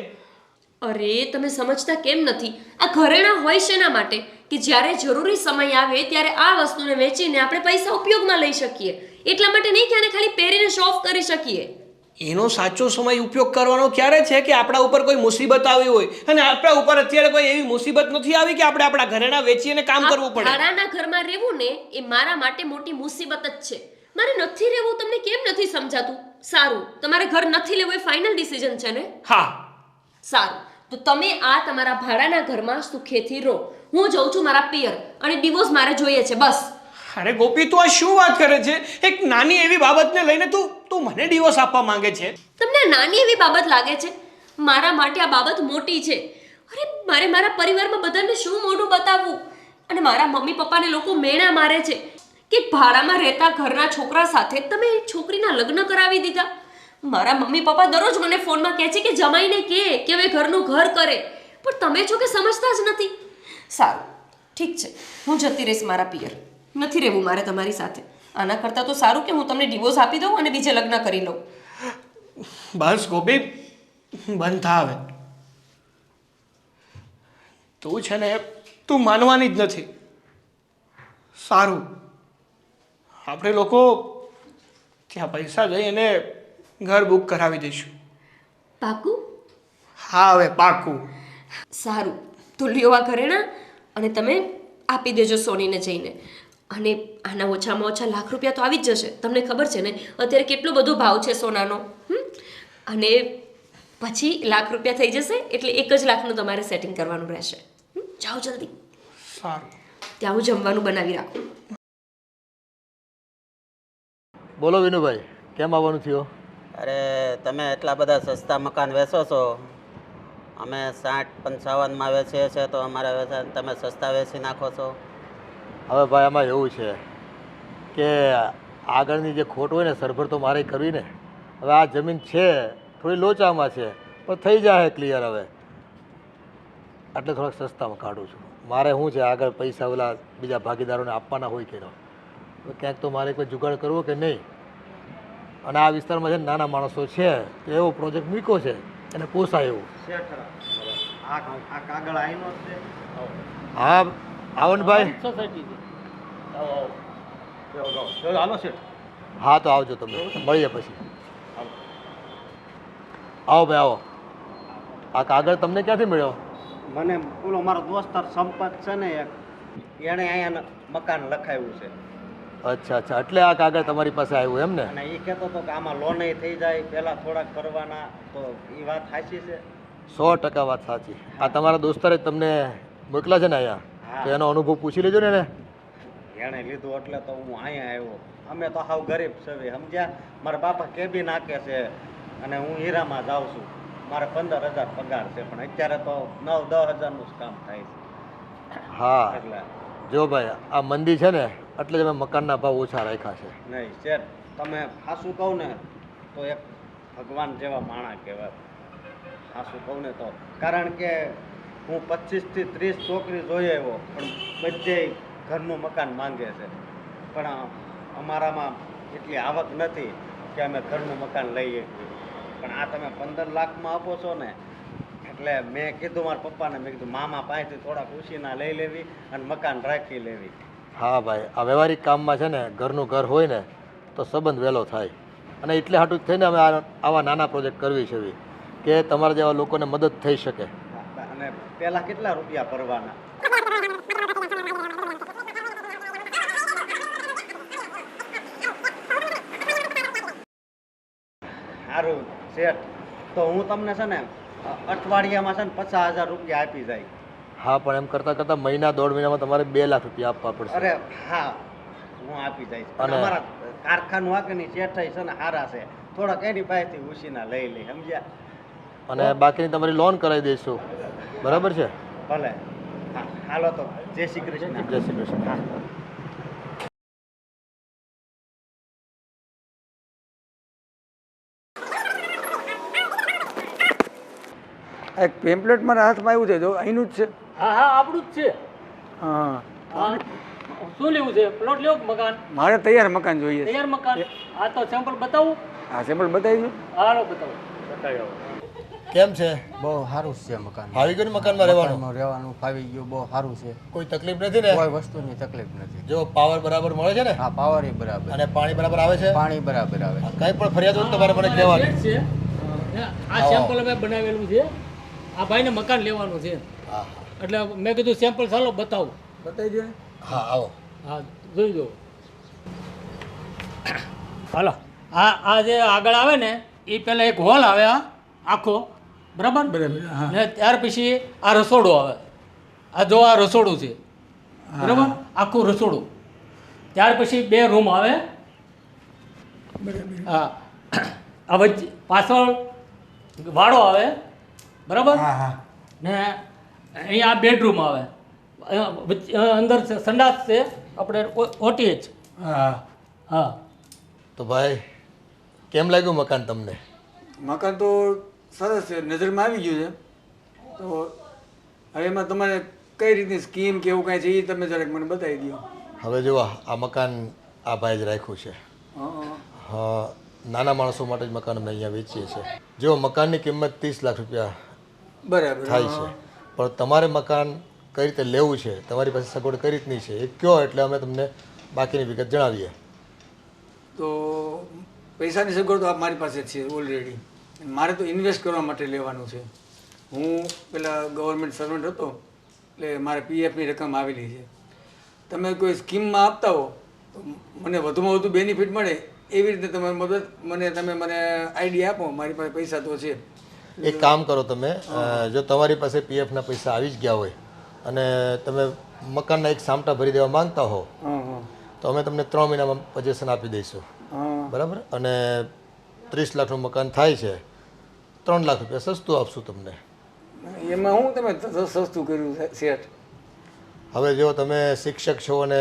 અરે તમે સમજતા કેમ નથી? આ ઘરેણા હોય શેના માટે? કે જ્યારે જરૂરી સમય આવે ત્યારે આ વસ્તુને વેચીને આપણે પૈસા ઉપયોગમાં લઈ શકીએ. એટલા માટે નહીં કે આને ખાલી પહેરીને શો ઓફ કરી શકીએ. એનો સાચો સમય ઉપયોગ કરવાનો ક્યારે છે કે આપણા ઉપર કોઈ મુસીબત આવી હોય, અને આપણા ઉપર અત્યારે કોઈ એવી મુસીબત નથી આવી કે આપણે આપણા ઘરેણા વેચીને કામ કરવું પડે. ભાડાના ઘરમાં રહેવું ને એ મારા માટે મોટી મુસીબત જ છે. મારે નથી રહેવું, તમને કેમ નથી સમજાતું? સારું, તમારે ઘર નથી લેવું એ ફાઇનલ ડિસિઝન છે ને? હા. સારું, તો તમે આ તમારા ભાડાના ઘરમાં સુખેથી રહો. હું જઉં છું મારા પિયર, અને ડિવોર્સ મારે જોઈએ છે, બસ. અરે ગોપી, તું આ શું વાત કરે છે? એક નાની એવી બાબતને લઈને તું મને ડિવોર્સ આપવા માંગે છે? તમને નાની એવી બાબત લાગે છે? મારા માટે આ બાબત મોટી છે. અરે મારે મારા પરિવારમાં બધાને શું મોઢું બતાવવું? અને મારા મમ્મી પપ્પાને લોકો મેણા મારે છે કે ભાડામાં રહેતા ઘરના છોકરા સાથે તમે છોકરીના લગ્ન કરાવી દીધા. મારા મમ્મી પપ્પા દરરોજ મને ફોનમાં કહે છે કે જમાઈને કે હવે ઘરનું ઘર કરે, પણ તમે છો કે સમજતા જ નથી. સારું, ઠીક છે, હું જતી રહીશ મારા પિયર. નથી રહેવું મારે તમારી સાથે. આના કરતાં તો સારું કે હું તમને ડિવોર્સ આપી દઉં અને બીજે લગ્ન કરી લઉં. બસ ગોપી, બંધ થા હવે. તું છે ને, તું માનવાની જ નથી. સારું, આપણે લોકો ત્યાં પૈસા દઈ અને ઘર બુક કરાવી દઈશું. પાકું? હા, હવે પાકું. સારું, તો લ્યો આ ઘરેણાં અને તમે આપી દેજો સોનીને જઈને. અને આના ઓછામાં ઓછા લાખ રૂપિયા તો આવી જ જશે. તમને ખબર છે ને અત્યારે કેટલો બધો ભાવ છે સોનાનો. અને પછી લાખ રૂપિયા થઈ જશે એટલે 1 જ લાખનું તમારે સેટિંગ કરવાનું રહેશે. જાઓ જલ્દી. સારું. ત્યાં હું જમવાનું બનાવી રાખું. બોલો વિનુભાઈ, કેમ આવવાનું થયો? અરે તમે એટલા બધા સસ્તા મકાન વેચો છો, અમે 60-55માં વેચીએ છીએ તો અમારે વેચાણ તમે સસ્તા વેચી નાખો છો. હવે ભાઈ આમાં એવું છે કે આગળની જે ખોટ હોય ને સરભર તો મારે કરવી ને. હવે આ જમીન છે થોડી લોચામાં છે, પણ થઈ જાય ક્લિયર હવે, એટલે થોડાક સસ્તામાં કાઢું છું. મારે શું છે આગળ પૈસા ઓલા બીજા ભાગીદારોને આપવાના હોય કે ક્યાંક તો મારે કોઈ જુગાડ કરવો કે નહીં. અને આ વિસ્તારમાં છે નાના માણસો છે તો એવો પ્રોજેક્ટ મૂક્યો છે એને પોસાય એવું. આ કાગળ આઈનો છે. હા આવો ને ભાઈ. સોસાયટી છે. હાલો શેઠ. હા તો આવજો, તમે મળીએ પછી. આવો ભાઈ આવો. આ કાગળ તમને ક્યાંથી મળ્યો? મને ઓલો મારો દોસ્તાર સંપત છે ને એક, એણે અહીંયા મકાન લખાવ્યું છે. અચ્છા અચ્છા, એટલે આ કાગળ તમારી પાસે આવ્યું એમ ને? અને એ કહેતો હતો કે આમાં લોન થઈ જાય, પહેલાં થોડાક કરવાના, તો એ વાત સાચી છે? 100% વાત સાચી. આ તમારા દોસ્તારે તમને મોકલા છે ને અહીંયા, તો એનો અનુભવ પૂછી લેજો ને એને. એણે લીધું એટલે તો હું અહીંયા આવ્યો. અમે તો હાવ ગરીબ છે સમજ્યા. મારા બાપા કેબી નાખે છે અને હું હીરામાં જાઉં છું. મારે 15,000 પગાર છે, પણ અત્યારે તો 9-10 હજારનું જ કામ થાય છે. હા એટલે જો ભાઈ આ મંદી છે ને એટલે જ અમે મકાનના ભાવ ઓછા રાખ્યા છે. નહીં શેઠ, તમે સાચું કહું ને તો એક ભગવાન જેવા માણસ કહેવાય. સાચું કહું ને તો, કારણ કે હું 25 થી 30 છોકરી જોઈ આવ્યો, પણ બધે ઘરનું મકાન માંગે છે, પણ અમારામાં એટલી આવક નથી કે અમે ઘરનું મકાન લઈએ. પણ આ તમે 15 લાખમાં આપો છો ને, એટલે મેં કીધું મારા પપ્પાને, મેં કીધું મામા પાસેથી થોડાક ઉછીના લઈ લેવી અને મકાન રાખી લેવી. હા ભાઈ, આ વ્યવહારિક કામમાં છે ને ઘરનું ઘર હોય ને તો સંબંધ વહેલો થાય, અને એટલે હાટું જ થઈને અમે આવા નાના પ્રોજેક્ટ કરવી છે કે તમારા જેવા લોકોને મદદ થઈ શકે. અને પહેલાં કેટલા રૂપિયા ભરવાના? સારું શેઠ, તો હું તમને છે ને અઠવાડિયામાં છે ને 50,000 રૂપિયા આપી જાય. હા પણ એમ કરતાં કરતાં મહિના 1.5 મહિનામાં તમારે 2 લાખ રૂપિયા આપવા પડશે. અરે હા, હું આપી જઈશ. અને અમારા કારખાનું આગળની શેઠાઈ છે ને સારા છે, થોડાક એની પાસેથી ઉછીના લઈ લે સમજ્યા. અને બાકીની તમારી લોન કરાવી દઈશું, બરાબર છે? ભલે. હા હાલો તો, જય શ્રી કૃષ્ણ. જય શ્રી કૃષ્ણ. હા. એક પેમ્પલેટ મારા હાથમાં આવ્યું છે, જો અહીંનું જ છે. હા હા, આપણું જ છે. હા, હા, શું લેવું છે? પ્લોટ લેવો કે મકાન? મારે તૈયાર મકાન જોઈએ છે. તૈયાર મકાન? હા તો સેમ્પલ બતાવું. હા સેમ્પલ બતાવી દો. હાલો બતાવો. બતાવી આવો. કેમ છે? બહુ સારું છે મકાન. ફાવી ગયું ને મકાનમાં રહેવાનું? મકાનમાં રહેવાનું ફાવી ગયું, બહુ સારું છે. કોઈ તકલીફ નથી ને? કોઈ વસ્તુની તકલીફ નથી. જો પાવર બરાબર મળે છે ને? હા, પાવર એ બરાબર અને પાણી બરાબર આવે છે? પાણી બરાબર આવે. કંઈ પણ ફરિયાદ હોય તો તમારે મને કહેવાની. છે આ સેમ્પલ અમે બનાવેલું છે. આ ભાઈને મકાન લેવાનું છે, હા એટલે મેં કીધું સેમ્પલ ચાલો બતાવું. બતાવી દો ને. હા આવો. હા, જોઈ દો. હાલો, આ જે આગળ આવે ને એ પહેલાં એક હોલ આવે આ આખો, બરાબર બરાબર, હા. ને ત્યાર પછી આ રસોડું આવે. આ જો આ રસોડું છે, બરાબર, આખું રસોડું. ત્યાર પછી 2 રૂમ આવે. હા, આ વચ્ચે પાછળ વાડો આવે, બરાબર. હા હા. ને અહીંયા આ બેડરૂમ આવે. અંદર સંડાસ છે, આપણે ઓટીએચ. હા. હા. તો ભાઈ કેમ લાગ્યું મકાન તમને? મકાન તો સરસ છે, નજરમાં આવી ગયું છે. તો હવે એમાં તમારે કઈ રીતની સ્કીમ કે એવું કાંઈ છે એ તમે જરાક મને બતાવી દો. હવે જુઓ, આ મકાન આ ભાઈ જ રાખ્યું છે. હા, નાના માણસો માટે જ મકાન અમે અહીંયા વેચીએ છીએ. જો મકાનની કિંમત 30 લાખ રૂપિયા બરાબર થાય છે, પણ તમારે મકાન કઈ રીતે લેવું છે, તમારી પાસે સગવડ કઈ રીતની છે એ કહો એટલે અમે તમને બાકીની વિગત જણાવીએ. તો પૈસાની સગવડ તો મારી પાસે છે ઓલરેડી. મારે તો ઇન્વેસ્ટ કરવા માટે લેવાનું છે. હું પેલા ગવર્મેન્ટ સર્વન્ટ હતો એટલે મારે પીએફની રકમ આવેલી છે. તમે કોઈ સ્કીમમાં આપતા હો તો મને વધુમાં વધુ બેનિફિટ મળે એવી રીતે તમે મને આઈડિયા આપો. મારી પાસે પૈસા તો છે. એક કામ કરો તમે, જો તમારી પાસે પીએફના પૈસા આવી જ ગયા હોય અને તમે મકાનના એક સામટા ભરી દેવા માંગતા હો તો અમે તમને 3 મહિનામાં પોઝેશન આપી દઈશું, બરાબર. અને 30 લાખનું મકાન થાય છે, 3 લાખ રૂપિયા સસ્તું આપશું તમને. એમાં હું તમે સસ્તું કર્યું સેટ? હવે જો તમે શિક્ષક છો અને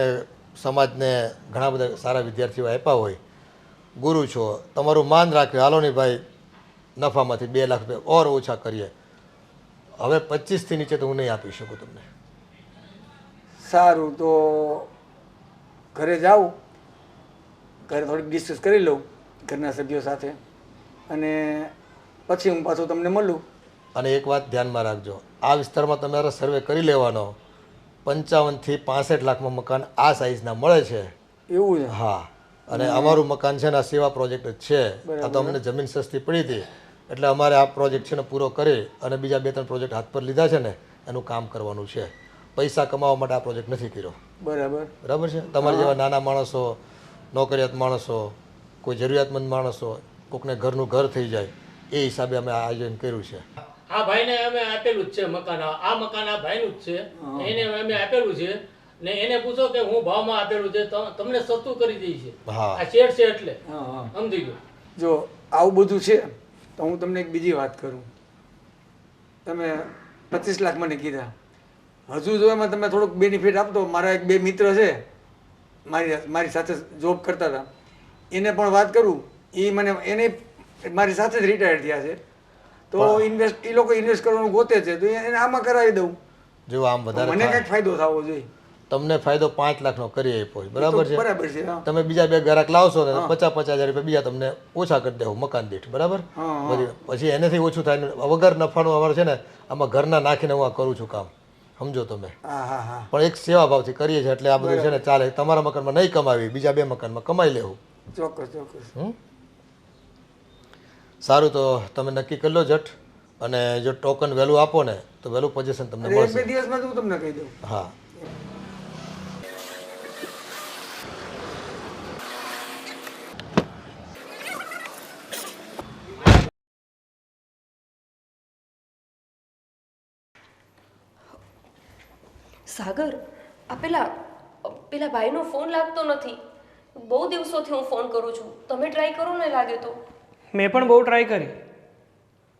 સમાજને ઘણા બધા સારા વિદ્યાર્થીઓ આપ્યા હોય, ગુરુ છો, તમારું માન રાખ્યું, હાલો નહીં ભાઈ નફામાંથી 2 લાખ રૂપિયા ઓર ઓછા કરીએ. હવે 25થી નીચે તો હું નહીં આપી શકું તમને. સારું, તો ઘરે જાઉં, ઘરે થોડીક ડિસ્કસ કરી લઉં ઘરના સભ્યો સાથે, અને પછી હું પાછું તમને મળું. અને એક વાત ધ્યાનમાં રાખજો, આ વિસ્તારમાં તમારે સર્વે કરી લેવાનો. 55થી 65 લાખમાં મકાન આ સાઇઝના મળે છે. એવું છે? હા, અને અમારું મકાન છે ને આ સેવા પ્રોજેક્ટ જ છે. આ તો અમને જમીન સસ્તી પડી હતી એટલે અમારે આ પ્રોજેક્ટ છે ને પૂરો કરી અને બીજા 2-3 પ્રોજેક્ટ હાથ પર લીધા છે ને એનું કામ કરવાનું છે. પૈસા કમાવા માટે આ પ્રોજેક્ટ નથી કર્યો. બરાબર બરાબર છે. તમારા જેવા નાના માણસો, નોકરિયાત માણસો, કોઈ જરૂરિયાતમંદ માણસો, કોકને ઘરનું ઘર થઈ જાય એ હિસાબે અમે આ આયોજન કર્યું છે. આ ભાઈને અમે આપેલું જ છે મકાન. આ મકાન આ ભાઈનું જ છે, એને અમે આપેલું છે. ને એને પૂછો કે હું ભાવમાં આપેલું છે, તમને સસ્તું કરી દઈ છે. હા, આ શેર છે એટલે સમજી ગયો. જો આવું બધું છે તો હું તમને એક બીજી વાત કરું. તમે 25 લાખ મને કીધા, હજુ જો એમાં તમે થોડુંક બેનિફિટ આપતો. મારા 2 મિત્ર છે મારી સાથે જોબ કરતા હતા, એને પણ વાત કરું. એને મારી સાથે જ રિટાયર થયા છે, તો એ લોકો ઇન્વેસ્ટ કરવાનું ગોતે છે, તો એને આમાં કરાવી દઉં. જો આમ વધારે મને કંઈક ફાયદો થવો જોઈએ. તમને ફાયદો 5 લાખનો કરી આપ્યો, બરાબર છે. બરાબર છે. તમે બીજા 2 ગ્રાહક લાવશો ને 50,000 રૂપિયા બીજા તમને ઓછા કરી દેવું મકાન દીઠ, બરાબર. પછી એનાથી ઓછું થાય ને વગર નફાનું અમારે છે ને આમાં ઘરના નાખીને હું આ કરું છું કામ, સમજો તમે. પણ એક સેવા ભાવથી કરીએ છીએ એટલે આ બધું છે ને ચાલે. તમારા મકાનમાં નહીં કમાવી, બીજા 2 મકાનમાં કમાઈ લેવું. ચોક્કસ ચોક્કસ. સારું, તો તમે નક્કી કરી લો જટ, અને જો ટોકન વહેલું આપો ને તો વહેલું પોઝિશન તમને મળશે. 1-2 દિવસમાં હું તમને કહી દઉં. હા. સાગર, આ પેલા ભાઈનો ફોન લાગતો નથી. બહુ દિવસોથી હું ફોન કરું છું, તમે ટ્રાય કરો ને લાગે તો. મેં પણ બહુ ટ્રાય કરી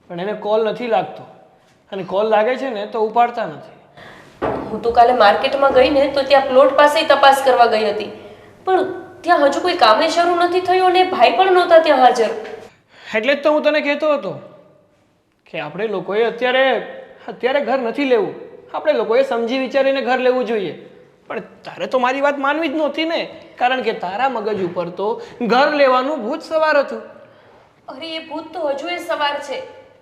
પણ એને કોલ નથી લાગતો, અને કોલ લાગે છે ને તો ઉપાડતા નથી. હું તો કાલે માર્કેટમાં ગઈ ને તો ત્યાં પ્લોટ પાસે તપાસ કરવા ગઈ હતી, પણ ત્યાં હજુ કોઈ કામે શરૂ નથી થયું અને ભાઈ પણ નહોતા ત્યાં હાજર. એટલે જ તો હું તને કહેતો હતો કે આપણે લોકોએ અત્યારે ઘર નથી લેવું, આપણે લોકોએ સમજી વિચારીને ઘર લેવું જોઈએ. પણ તારે તો મારી વાત માનવી જ નહોતી ને, કારણ કે તારા મગજ ઉપર તો ઘર લેવાનું ભૂત સવાર હતું. અરે એ ભૂત તો હજુ એ સવાર છે,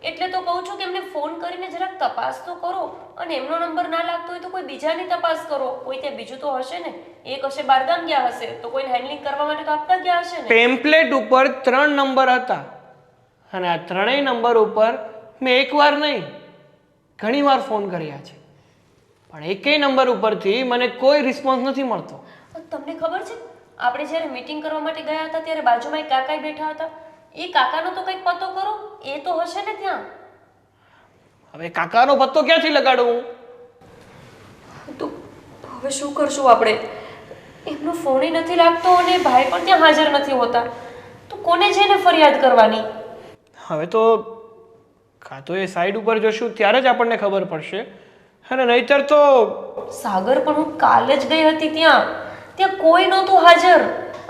એટલે તો કહું છું કે એમને ફોન કરીને જરાક તપાસ તો કરો, અને એમનો નંબર ના લાગતો હોય તો કોઈ બીજાની તપાસ કરો. કોઈ ત્યાં બીજું તો હશે ને, એક હશે બહારગામ ગયા હશે તો કોઈને હેન્ડલિંગ કરવા માટે તો આપતા ગયા હશે ને. પેમ્પલેટ ઉપર 3 નંબર હતા અને આ 3 નંબર ઉપર મેં એકવાર નહીં ઘણીવાર ફોન કર્યા છે, પણ એકેય નંબર ઉપરથી મને કોઈ રિસ્પોન્સ નથી મળતો. તમને ખબર છે, આપણે જ્યારે મીટિંગ કરવા માટે ગયા હતા ત્યારે બાજુમાં એક કાકા બેઠા હતા. એ કાકાનો તો કંઈક પતો કરો, એ તો હશે ને ત્યાં. હવે કાકાનો પત્તો ક્યાંથી લગાડું? તો હવે શું કરશું આપણે? એમનો ફોન નથી લાગતો અને ભાઈ પણ ત્યાં હાજર નથી હોતા, તો કોને જઈને ફરિયાદ કરવાની? હવે તો કાં તો એ સાઈડ ઉપર જશું ત્યારે જ આપણને ખબર પડશે, અને નહીતર તો સાગર પણ હું કાલે જ ગઈ હતી ત્યાં કોઈ નહોતું હાજર.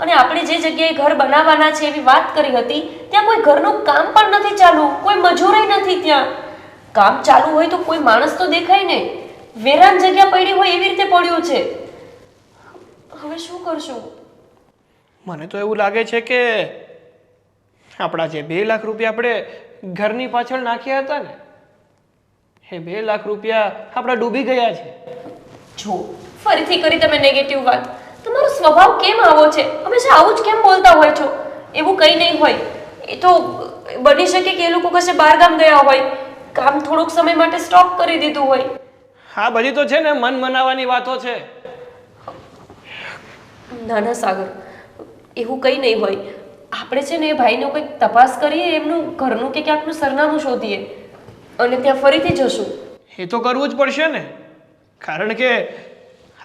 અને આપણે જે જગ્યાએ ઘર બનાવવાના છે એવી વાત કરી હતી ત્યાં કોઈ ઘરનું કામ પણ નથી ચાલુ, કોઈ મજૂરી નથી ત્યાં. કામ ચાલુ હોય તો કોઈ માણસ તો દેખાય ને, વેરાન જગ્યા પડી હોય એવી રીતે પડ્યું છે. હવે શું કરશું? મને તો એવું લાગે છે કે આપણા જે 2 લાખ રૂપિયા આપણે ઘરની પાછળ નાખ્યા હતા ને, એ 2 લાખ રૂપિયા આપણા ડૂબી ગયા છે. જો ફરીથી કરી તમે નેગેટિવ વાત. તમારો સ્વભાવ કેમ આવો છે? હંમેશા આવું જ કેમ બોલતા હોય છો? એવું કંઈ નહીં હોય. એ તો બની શકે કે એ લોકો કશે બહારગામ ગયા હોય, કામ થોડોક સમય માટે સ્ટોપ કરી દીધું હોય. હા, બધી તો છે ને મન મનાવવાની વાતો છે. ના ના સાગર, એવું કંઈ નહીં હોય. આપણે છે ને એ ભાઈનો કંઈક તપાસ કરીએ, એમનું ઘરનું કે ક્યાંકનું સરનામું શોધીએ અને ત્યાં ફરીથી જશું. એ તો કરવું જ પડશે ને, કારણ કે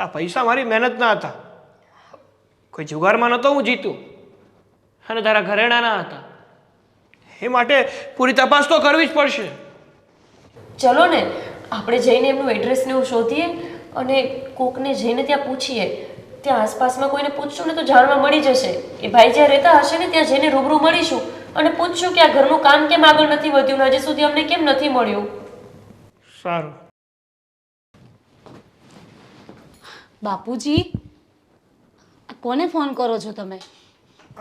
આ પૈસા મારી મહેનતના હતા. કોઈ જુગારમાં નહોતો હું જીતું, અને તારા ઘરેણાના હતા. એ માટે પૂરી તપાસ તો કરવી જ પડશે. ચલો ને, આપણે જઈને એમનું એડ્રેસ ને એવું શોધીએ અને કોકને જઈને ત્યાં પૂછીએ. ત્યાં આસપાસમાં કોઈને પૂછશું ને તો જાણવા મળી જશે. એ ભાઈ જ્યાં રહેતા હશે ને ત્યાં જઈને રૂબરૂ મળીશું અને પૂછશું કે આ ઘરનું કામ કેમ આગળ નથી વધ્યું, હજી સુધી અમને કેમ નથી મળ્યું. સારું. બાપુજી, કોને ફોન કરો છો તમે?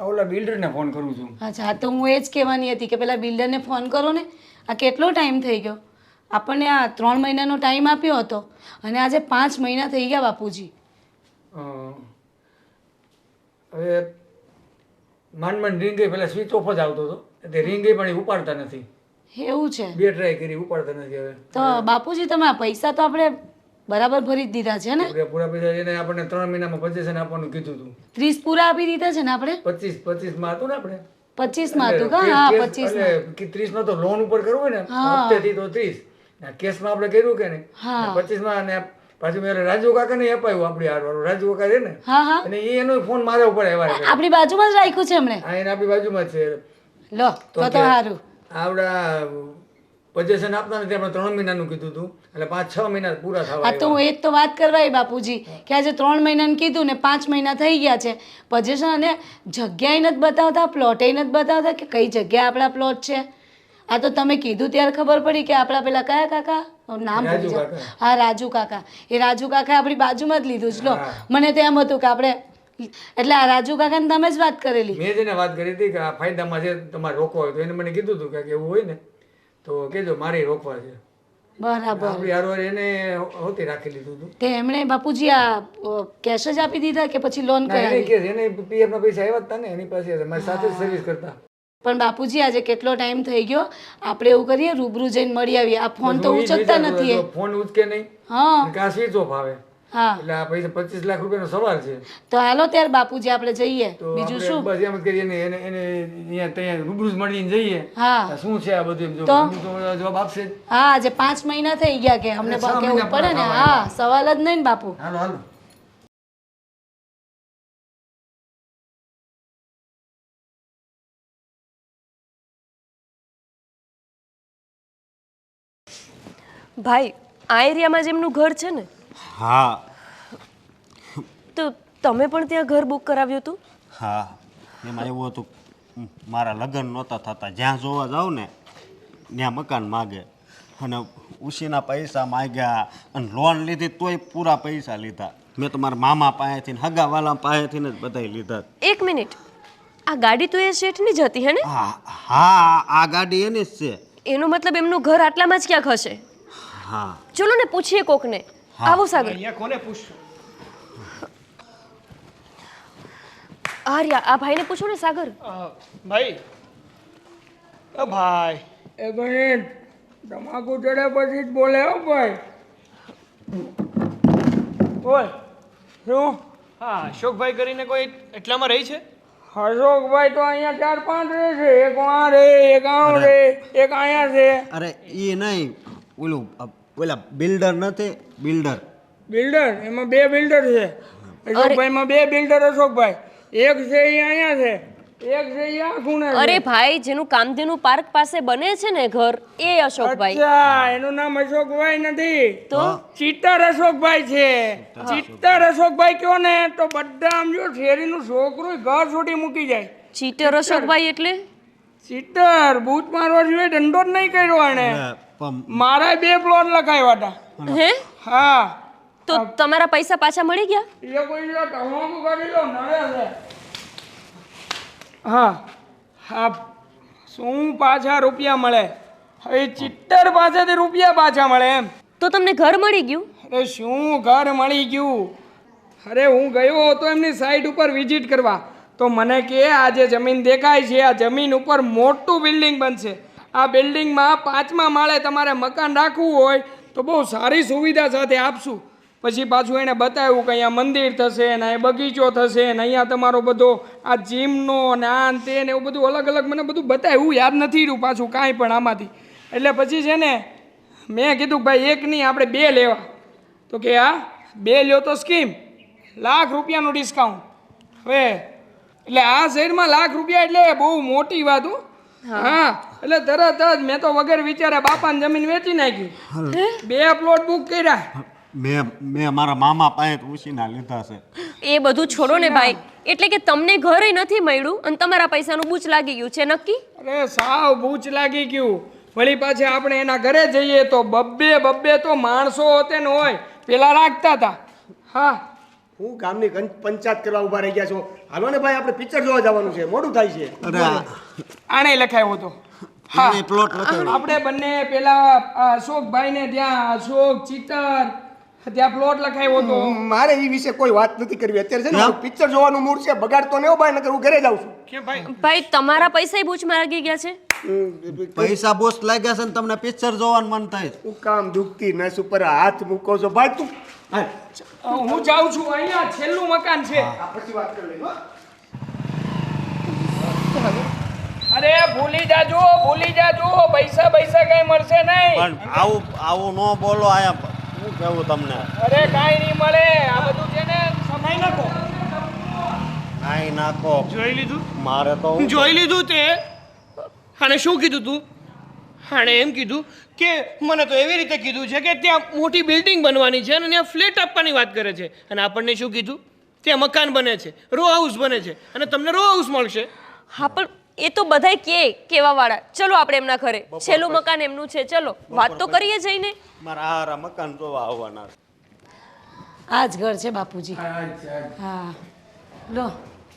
ઓલા બિલ્ડરને ફોન કરું છું. અચ્છા, તો હું એ જ કહેવાની હતી કે પેલા બિલ્ડરને ફોન કરો ને. આ કેટલો ટાઈમ થઈ ગયો? આપણને આ 3 મહિનાનો ટાઈમ આપ્યો હતો અને આજે 5 મહિના થઈ ગયા બાપુજી. હવે માંડ રિંગ ગઈ, પહેલાં સ્વિચ ઓફ જ આવતો હતો, તે રિંગ ગઈ પણ એ ઉપાડતા નથી. એવું છે? 2 ટ્રાય કરી, ઉપાડતા નથી. હવે તો બાપુજી તમે આ પૈસા તો આપણે બરાબર ભરી જ દીધા છે ને? પૂરા પૈસા એને આપણને 3 મહિનામાં 25 આપવાનું કીધું હતું. 30 પૂરા આપી દીધા છે ને આપણે? 25 માં હતું ને આપણે? 25 માં હતું કા? હા, 25 માં. 30 માં તો લોન ઉપર કરવું હોય ને, હપ્તેથી તો 30. કેસમાં આપણે કર્યું કે નહીં? 25 માં. અને પાછું મેં રાજુ કાકા ને અપાયું, આપણી હારવાળું રાજુ કાકા છે ને, અને એનો ફોન મારા ઉપર આવ્યા. આપણી બાજુમાં જ રાખ્યું છે એમણે? હા, એને આપણી બાજુમાં જ છે. લો તો સારું. આવડા પોઝિશન આપતા નથી, આપણે 3 મહિનાનું કીધું હતું, એટલે 5-6 મહિના પૂરા થવા. હા, તો હું એ જ તો વાત કરવા બાપુજી કે આજે 3 મહિનાનું કીધું ને 5 મહિના થઈ ગયા છે. પોઝિશન અને જગ્યાએ નથી બતાવતા, પ્લોટે નથી બતાવતા કે કઈ જગ્યાએ આપણા પ્લોટ છે. આ તો તમે કીધું ત્યારે ખબર પડી કે આપણા પેલા કયા કાકા, નામ ભૂલી જાઉં. હા, રાજુ કાકા. એ રાજુ કાકા આપણી બાજુમાં જ લીધું છે. લો, મને તો એમ હતું કે આપણે એટલે આ રાજુ કાકાને તમે જ વાત કરેલી? મેં જ એને વાત કરી હતી કે આ ફાયદામાં છે, તમારે રોકવા હોય તો. એને મને કીધું હતું કે એવું હોય ને તો કહેજો, મારે રોકવા છે. બરાબર. આપણી હારવાર એને હોતી રાખી લીધું હતું. તે એમણે બાપુજી આ કેશ જ આપી દીધા કે પછી લોન કરાવી? એને પીએફ ના પૈસા આવ્યા હતા ને એની પાસે, મારી સાથે જ સર્વિસ કરતા. પણ બાપુજી આજે કેટલો ટાઈમ થઈ ગયો, આપણે એવું કરીએ રૂબરૂ જઈને મળી આવીએ. આ ફોન તો ઉચકતા નથી. ફોન ઉચકે નહીં. હા, આ સ્વિચ ઓફ આવે. હા, એટલે આ પૈસા 25 લાખ રૂપિયાનો સવાલ છે. તો હાલો ત્યારે બાપુજી આપણે જઈએ. બીજું શું, બસ એમ જ કરીએ ને, એને અહીંયા ત્યાં રૂબરૂ મળીને જઈએ. હા, શું છે આ બધું, જો જવાબ આપશે. હા, આજે 5 મહિના થઈ ગયા કે અમને કેવું પડે ને. હા, સવાલ જ નહીં ને બાપુ. હાલો હાલો. ભાઈ, આ એરિયામાં જ એમનું ઘર છે ને? હા. તો તમે પણ ત્યાં ઘર બુક કરાવ્યું હતું? હા, એમાં એવું હતું, મારા લગ્ન નહોતા થતા, જ્યાં જોવા જાઉં ને ત્યાં મકાન માગે, અને ઉછીના પૈસા માગ્યા, અને લોન લીધી તોય પૂરા પૈસા લીધા. મેં તો મારા મામા પાસેથી, હગાવાલા પાસેથી જ બધાય લીધા. 1 મિનિટ, આ ગાડી તો એ શેઠની જ હતી હે ને? હા, આ ગાડી એની જ છે. એનો મતલબ એમનું ઘર આટલામાં જ ક્યાંક હશે. હા ચલો ને પૂછીએ કોકને. આવો સાગર. અહીંયા કોને પૂછશું? આર્યા, આ ભાઈને પૂછો ને સાગર. ભાઈ ભાઈ એ ભાઈ તમાકુ ચડે પછી જ બોલે હો ભાઈ. બોલ શું? હા, અશોકભાઈ કરીને કોઈ એટલામાં રહી છે? અશોકભાઈ તો અહીંયા 4-5 રહે છે. એક આ રે, એક આમ રે, એક અહીંયા છે. અરે એ નહીં ઓલું ઓલા બિલ્ડર નથી બિલ્ડર બિલ્ડર એમાં 2 બિલ્ડર છે. અશોકભાઈમાં 2 બિલ્ડર અશોકભાઈ. એક છે એ અહીંયા છે, એક છે એ આ ખૂણે છે. અરે ભાઈ, જેનું કામધેનુ પાર્ક પાસે બને છે ને ઘર, એ અશોકભાઈ. અચ્છા, એનું નામ અશોકભાઈ નથી તો ચિત્તર અશોકભાઈ છે. ચિત્તર અશોકભાઈ કયો ને તો બધા આમ જો શેરીનું છોકરું ઘર છોડી મૂકી જાય. ચીટર અશોકભાઈ એટલે ચિત્તર બૂચ મારવા સિવાય ધંધો જ નહીં કર્યો એને. મારા 2 પ્લોટ લખાવ્યા હતા. હે? હા. તો તમારા પૈસા પાછા મળી ગયા? એ કોઈ તમાકુ કરી લો નડે છે. હા હા, શું પાછા રૂપિયા મળે? હવે ચિત્તર પાસેથી રૂપિયા પાછા મળે એમ? તો તમને ઘર મળી ગયું? અરે શું ઘર મળી ગયું? અરે હું ગયો હતો એમની સાઈટ ઉપર વિઝિટ કરવા, તો મને કે આ જે જમીન દેખાય છે આ જમીન ઉપર મોટું બિલ્ડિંગ બનશે. આ બિલ્ડિંગમાં 5મા માળે તમારે મકાન રાખવું હોય તો બહુ સારી સુવિધા સાથે આપશું. પછી પાછું એણે બતાવ્યું કે અહીંયા મંદિર થશે ને અહીંયા બગીચો થશે ને અહીંયા તમારો બધો આ જીમનો ને આ ને તે ને એવું બધું અલગ અલગ મને બધું બતાવ્યું. યાદ નથી રહ્યું પાછું કાંઈ પણ આમાંથી. એટલે પછી છે ને મેં કીધું ભાઈ એક નહીં આપણે 2 લેવા. તો કે હા 2 લ્યો તો સ્કીમ ₹1,00,000 ડિસ્કાઉન્ટ. હવે એટલે આ શહેરમાં ₹1,00,000 એટલે બહુ મોટી વાત હો. હા, એટલે તરત જ મેં તો વગર વિચારે બાપાની જમીન વેચી નાખી. 2 પ્લોટ બુક કર્યા. મેં મારા મામા પાસે ઉછીના લીધા છે. એ બધું છોડો ને ભાઈ. એટલે કે તમને ઘરે નથી મળ્યું અને તમારા પૈસાનું બૂચ લાગી ગયું છે નક્કી? અરે સાવ બૂચ લાગી ગયું. વળી પાછા આપણે એના ઘરે જઈએ તો બબ્બે તો માણસો હોતે ને હોય પેલા રાખતા હતા. હા, હું ગામની પંચાયત કરવા ઉભા રહી ગયા છો. હાલો ને ભાઈ, આપણે પિક્ચર જોવા જવાનું છે, મોડું થાય છે. આણે લખાયો હતો. હા, આપણે બંને પેલા અશોકભાઈને ત્યાં અશોક ચિત્તર ત્યાં પ્લોટ લખાયો હતો. મારે એ વિશે કોઈ વાત નથી કરવી અત્યારે. છે ને પિક્ચર જોવાનું મૂડ છે, બગાડતો ને ભાઈ, નકર હું ઘરે જાઉં છું. કે ભાઈ ભાઈ તમારા પૈસા બૂચમાં લાગી ગયા છે? પૈસા બોસ લાગ્યા છે ને તમને પિક્ચર જોવાનું મન થાય. હું કામ દુખતી નસ ઉપર હાથ મૂકો છો ભાઈ તું? હું જાઉં છું, અહીંયા છેલ્લું મકાન છે. પછી વાત કરી લઈશ. અરે ભૂલી જાજો પૈસા કઈ મળશે નહીં. પણ આવું ન બોલો. આયા શું કહેવું તમને? અરે કાઈ નહીં મળે. આ બધું છે ને સમાઈ નાખો. કાંઈ નાખો. જોઈ લીધું? મારે તો જોઈ લીધું તે. અને શું કીધું તું? આણે એમ કીધું કે મને તો એવી રીતે કીધું છે કે ત્યાં મોટી બિલ્ડિંગ બનવાની છે અને ત્યાં ફ્લેટ આપવાની વાત કરે છે. અને આપણને શું કીધું? ત્યાં મકાન બને છે, રો હાઉસ બને છે અને તમને રો હાઉસ મળશે. હા, પણ એ તો બધાય કેવા વાળા. ચલો આપણે એમના ઘરે. છેલ્લું મકાન એમનું છે. ચલો વાત તો કરીએ જઈને. મારા હારા મકાન જોવા આવવાના. આ જ ઘર છે બાપુજી. હા, લો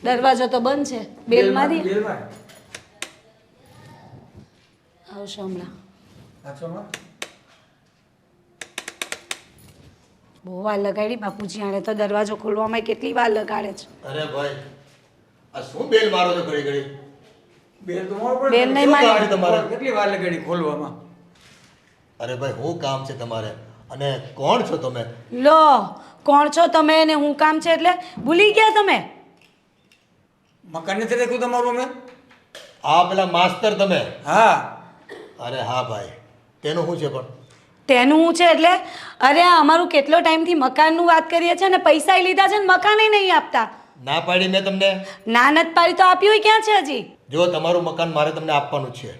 દરવાજો તો બંધ છે. બેલ મારી આવશો હમણાં. બહુ વાર લગાડી બાપુજી. આણે તો દરવાજો ખોલવામાં કેટલી વાર લગાડે છે. અરે ભાઈ, આ શું બેલ મારો છો ઘડી ઘડી? બેલ તો મારો પણ બેલ નહીં મારી. તમારે કેટલી વાર લગાડી ખોલવામાં? અરે ભાઈ, શું કામ છે તમારે? અને કોણ છો તમે? લો, કોણ છો તમે ને હું કામ છે એટલે ભૂલી ગયા તમે? મકાન નથી દેખું તમારું મેં? આ પેલા માસ્તર તમે? હા. અરે હા ભાઈ, તેનું શું છે? પણ તેનું શું છે એટલે? અરે આ અમારું કેટલો ટાઈમથી મકાનનું વાત કરીએ છીએ ને પૈસા લીધા છે ને મકાને નહીં આપતા. ના પાડી મેં તમને? ના નથી પાડી તો આપ્યું ક્યાં છે હજી? જો તમારું મકાન મારે તમને આપવાનું છે,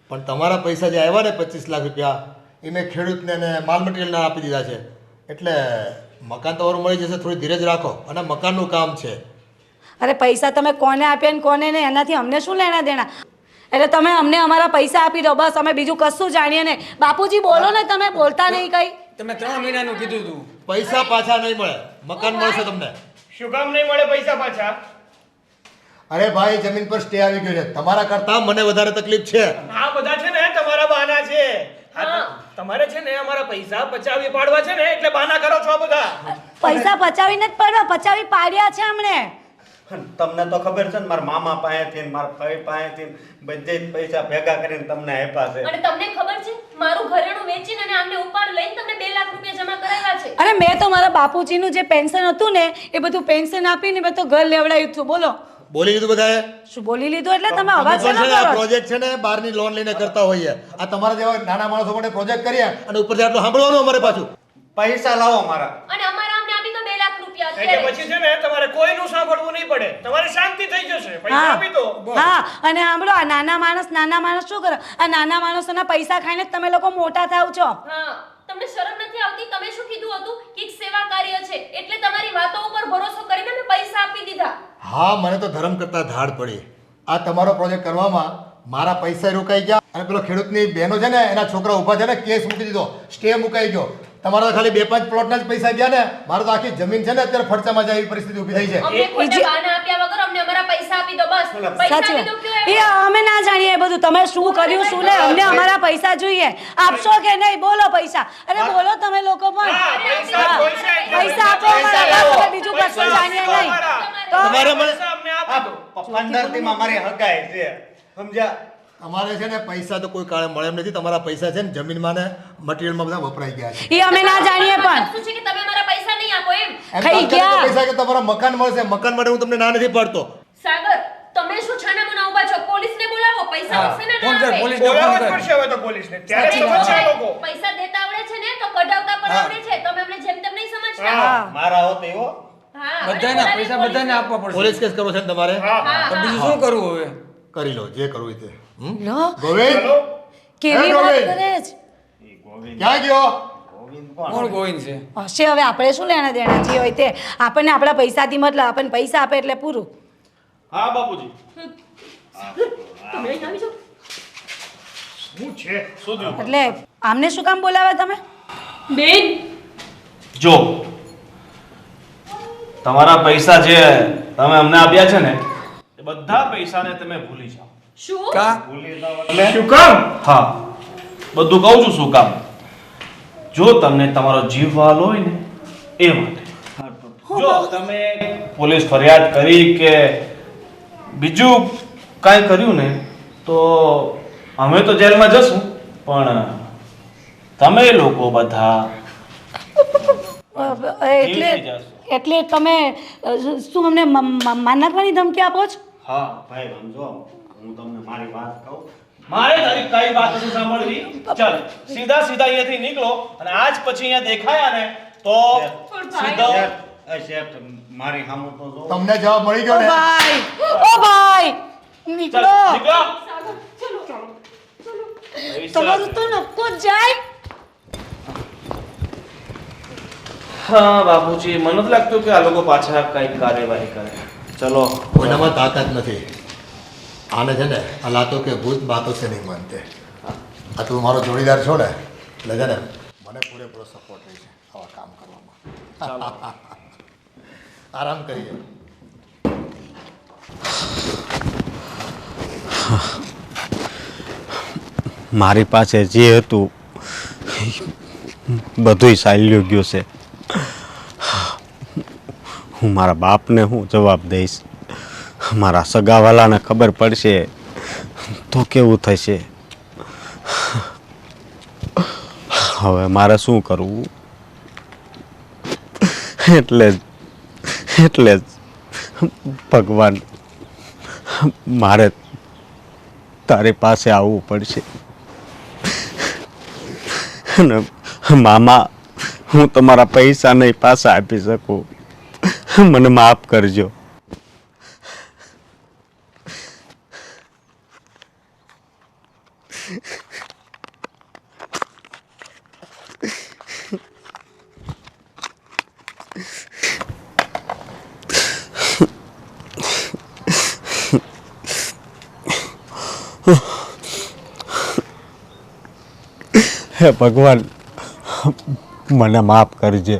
પણ તમારા પૈસા જે આવ્યા ને 25 લાખ રૂપિયા એ મેં ખેડૂતને ને માલ મટીરિયલને આપી દીધા છે. એટલે મકાન તમારું મળી જશે. થોડી ધીરજ રાખો. અને મકાનનું કામ છે. અરે પૈસા તમે કોને આપ્યા ને કોને નહીં એનાથી અમને શું લેણા દેણા? એટલે તમે અમને અમારા પૈસા આપી દો બસ. અમે બીજું કશું જાણીએ નહીં. બાપુજી બોલો ને, તમે બોલતા નહીં કઈ. તમે 3 મહિનાનું કીધું હતું. પૈસા પાછા નહીં મળે, મકાન મળશે તમને. શું કામ નહીં મળે પૈસા પાછા? અરે ભાઈ, જમીન પર સ્ટે આવી ગયો છે. તમારા કરતા મને વધારે તકલીફ છે. આ બધા છે ને તમારા બહાના તમારે છે ને અમારા પૈસા પચાવી પાડવા છે ને એટલે બહાના કરો છો આ બધા. પૈસા પચાવીને જ પડવા, પચાવી પાડ્યા છે અમને. તમને તો ખબર છે ને મારા મામા પાસેથી ને મારા ભાઈ પાસેથી બધે જ પૈસા ભેગા કરીને તમને આપ્યા છે. અને તમને ખબર છે મારું ઘરેણું વેચીને અને આમને ઉપાડ લઈને તમને 2 લાખ રૂપિયા જમા કરાવ્યા છે. અરે મેં તો મારા બાપુજીનું જે પેન્શન હતું ને એ બધું પેન્શન આપીને મેં તો ઘર લેવડાવ્યું હતું. બોલો બોલી લીધું બધાએ? શું બોલી લીધું એટલે તમે અવાજ છે ન ને, આ કરો. પ્રોજેક્ટ છે ને બહારની લોન લઈને કરતા હોઈએ. આ તમારા જેવા નાના માણસો માટે પ્રોજેક્ટ કર્યા અને ઉપરથી આટલું સાંભળવાનું અમારે પાછું. પૈસા લાવો મારા. અને અમારા આમને આપી દો 2 લાખ રૂપિયા એટલે અત્યારે. પછી છે ને તમારે કોઈનું સાંભળવું નહીં પડે, તમારે શાંતિ થઈ જશે. પૈસા આપી દો. હા, અને સાંભળો, આ નાના માણસ શું કરે? આ નાના માણસોના પૈસા ખાઈને જ તમે લોકો મોટા થાવ છો. હા, તમને શરમ નથી આવતી? તમે શું કીધું હતું કે એક સેવા કાર્ય છે એટલે તમારી વાતો ઉપર ભરોસો કરીને મેં પૈસા આપી દીધા. હા, મને તો ધર્મ કરતા ધાડ પડી. આ તમારો પ્રોજેક્ટ કરવામાં મારા પૈસા રોકાઈ ગયા અને પેલો ખેડૂતની બહેનો છે ને એના છોકરા ઊભા છે ને કેસ મૂકી દીધો, સ્ટે મુકાઈ ગયો. તમારા તો ખાલી 2-5 પ્લોટના જ પૈસા ગયા ને, મારે તો આખી જમીન છે ને અત્યારે ફડચામાં જાય એવી પરિસ્થિતિ ઊભી થઈ છે. અમને ખોટા બહાના આપ્યા વગર અમને અમારા પૈસા આપી દો બસ. પૈસા સાચી આપી દો વાત. કયો એ અમે ના જાણીએ એ બધું. તમે શું કર્યું શું નહીં, અમને અમારા પૈસા જોઈએ. આપશો કે નહીં? બોલો પૈસા. અરે બોલો તમે લોકો પણ. પૈસા જોઈશે. પૈસા આપો અમારા પાસે, અમે બીજું કશું જાણીએ નહીં. તો તમારે મને પૈસા અમને આપી દો. 15 દીમાં મારી હગાઈ છે, સમજ્યા? અમારે છે ને પૈસા તો કોઈ કાળે મળે એમ નથી. તમારા પૈસા છે ને જમીનમાં ને મટીરિયલમાં બધા વપરાઈ ગયા છે. એ અમે ના જાણીએ પણ. શું છે કે તમે અમારા પૈસા નહીં આપો એમ? એમ ખાઈ તાત્કાલિક ગયા. પૈસા કે તમારા મકાન મળશે, મકાન માટે હું તમને ના નથી પાડતો. સાગર, તમે શું છાના મુના ઊભા છો? પોલીસને બોલાવો. પૈસા આવશે ને ફોન ના કર, આપે. પોલીસને ફોન બોલાવવા જ કર. પડશે હવે તો પોલીસને. ત્યારે સાચી તો વાત. બચે આ લોકો. પૈસા દેતા આવડે છે ને તો કઢાવતા પણ આવડે છે. તમે અમને જેમ તેમ નહીં સમજતા. હા. મારા હોત એવો હા, અને બધાના બોલાવી પૈસા પોલીસને. બધાને આપવા પડશે. પોલીસ કેસ કરવો છે ને તમારે? તો બીજું શું કરવું હવે? કરી લો જે કરવું હોય તે. લો, ગોવિંદ કેવી વાત કરે છે. ક્યાં ગયો? કોણ ગોવિંદ છે? હશે, હવે આપણે શું લેણા દેણા જે હોય તે. આપણને આપણા પૈસાથી મતલબ, આપણને પૈસા આપે એટલે પૂરું. હા બાપુજી. તમે અહીં આવી જાઓ. શું છે? શું થયું? એટલે આમને શું કામ બોલાવે તમે? બેન, જો તમારા પૈસા જે તમે અમને આપ્યા છે ને એ બધા પૈસાને તમે ભૂલી જાઓ. શું? કા? શું કામ? હા, બધું કહું છું શું કામ. જો તમને તમારો જીવ વાલો હોય ને એ માટે. જો તમે પોલીસ ફરિયાદ કરી કે બીજું કાંઈ કર્યું ને તો અમે તો જેલમાં જશું, પણ તમે લોકો બધા એટલે તમે શું અમને માર નાખવાની ધમકી આપો છો? હા ભાઈ સમજો, હું તમને મારી વાત કહું. મારે તારી કઈ વાત નથી સાંભળવી. ચાલ સીધા અહીંયાથી નીકળો અને આજ પછી અહીંયા દેખાયા ને તો સીધો શેઠ મારી સામુ તો જો. તમને જવાબ મળી ગયો ઓ ને? ભાઈ, ઓ ભાઈ, નીકળો. નીકળો. તમારું તો નક્કો જ જાય. હા બાપુજી, મને નથી લાગતું કે આ લોકો પાછા કઈ કાર્યવાહી કરે. ચલો, કોઈનામાં તાકાત નથી. આને છે ને આ લાતો કે ભૂત બાતો છે નહીં માનતે. આ તું મારો જોડીદાર છો ને એટલે છે ને મને પૂરેપૂરો સપોર્ટ રહે છે આવા કામ કરવામાં. આરામ કરીએ. મારી પાસે જે હતું બધુંય ચાલ્યું ગયું છે. હું મારા બાપને હું જવાબ દઈશ? મારા સગાવાલાને ખબર પડશે તો કેવું થશે? હવે મારે શું કરવું? એટલે જ ભગવાન, મારે તારી પાસે આવવું પડશે. અને મામા, હું તમારા પૈસા નહીં પાછા આપી શકું, મને માફ કરજો. હે ભગવાન, મને માફ કરજે.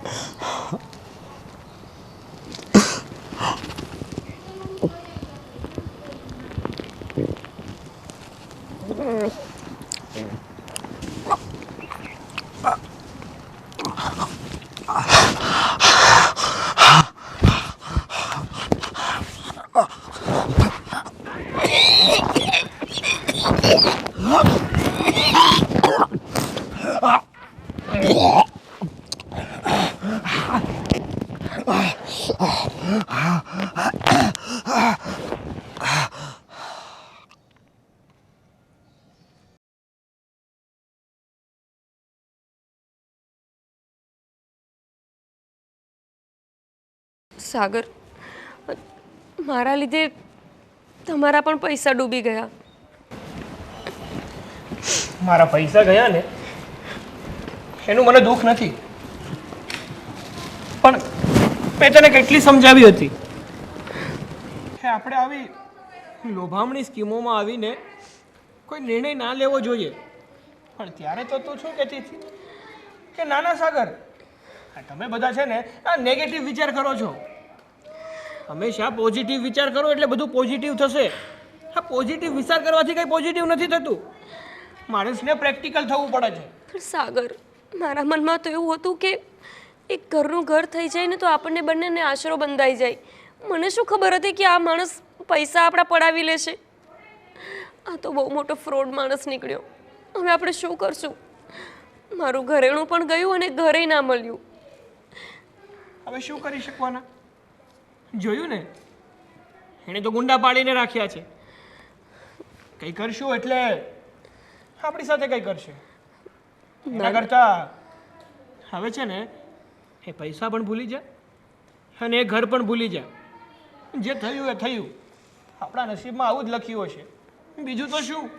સાગર, મારા લીધે તમારા પણ પૈસા ડૂબી ગયા. મારા પૈસા ગયા ને એનું મને દુઃખ નથી, પણ મેં તને કેટલી સમજાવી હતી કે આપણે આવી લોભામણી સ્કીમોમાં આવીને કોઈ નિર્ણય ના લેવો જોઈએ. પણ ત્યારે તો તું શું કહેતી હતી કે નાના સાગર, તમે બધા છે ને આ નેગેટિવ વિચાર કરો છો. હંમેશા પોઝિટિવ વિચાર કરો એટલે બધું પોઝિટિવ થશે. આ પોઝિટિવ વિચાર કરવાથી કંઈ પોઝિટિવ નથી થતું. માણસને પ્રેક્ટિકલ થવું પડે છે. પણ સાગર, મારા મનમાં તો એવું હતું કે એક ઘરનું ઘર થઈ જાય ને તો આપણને બંનેને આશરો બંધાઈ જાય. મને શું ખબર હતી કે આ માણસ પૈસા આપણા પડાવી લેશે. આ તો બહુ મોટો ફ્રોડ માણસ નીકળ્યો. હવે આપણે શું કરશું? મારું ઘરેણું પણ ગયું અને ઘરે ના મળ્યું. હવે શું કરી શકવાના? જોયું ને, એણે તો ગુંડા પાડીને રાખ્યા છે. કંઈ કરશું એટલે આપણી સાથે કંઈ કરશે. એના કરતા હવે છે ને એ પૈસા પણ ભૂલી જા અને એ ઘર પણ ભૂલી જા. જે થયું એ થયું. આપણા નસીબમાં આવું જ લખ્યું હશે, બીજું તો શું.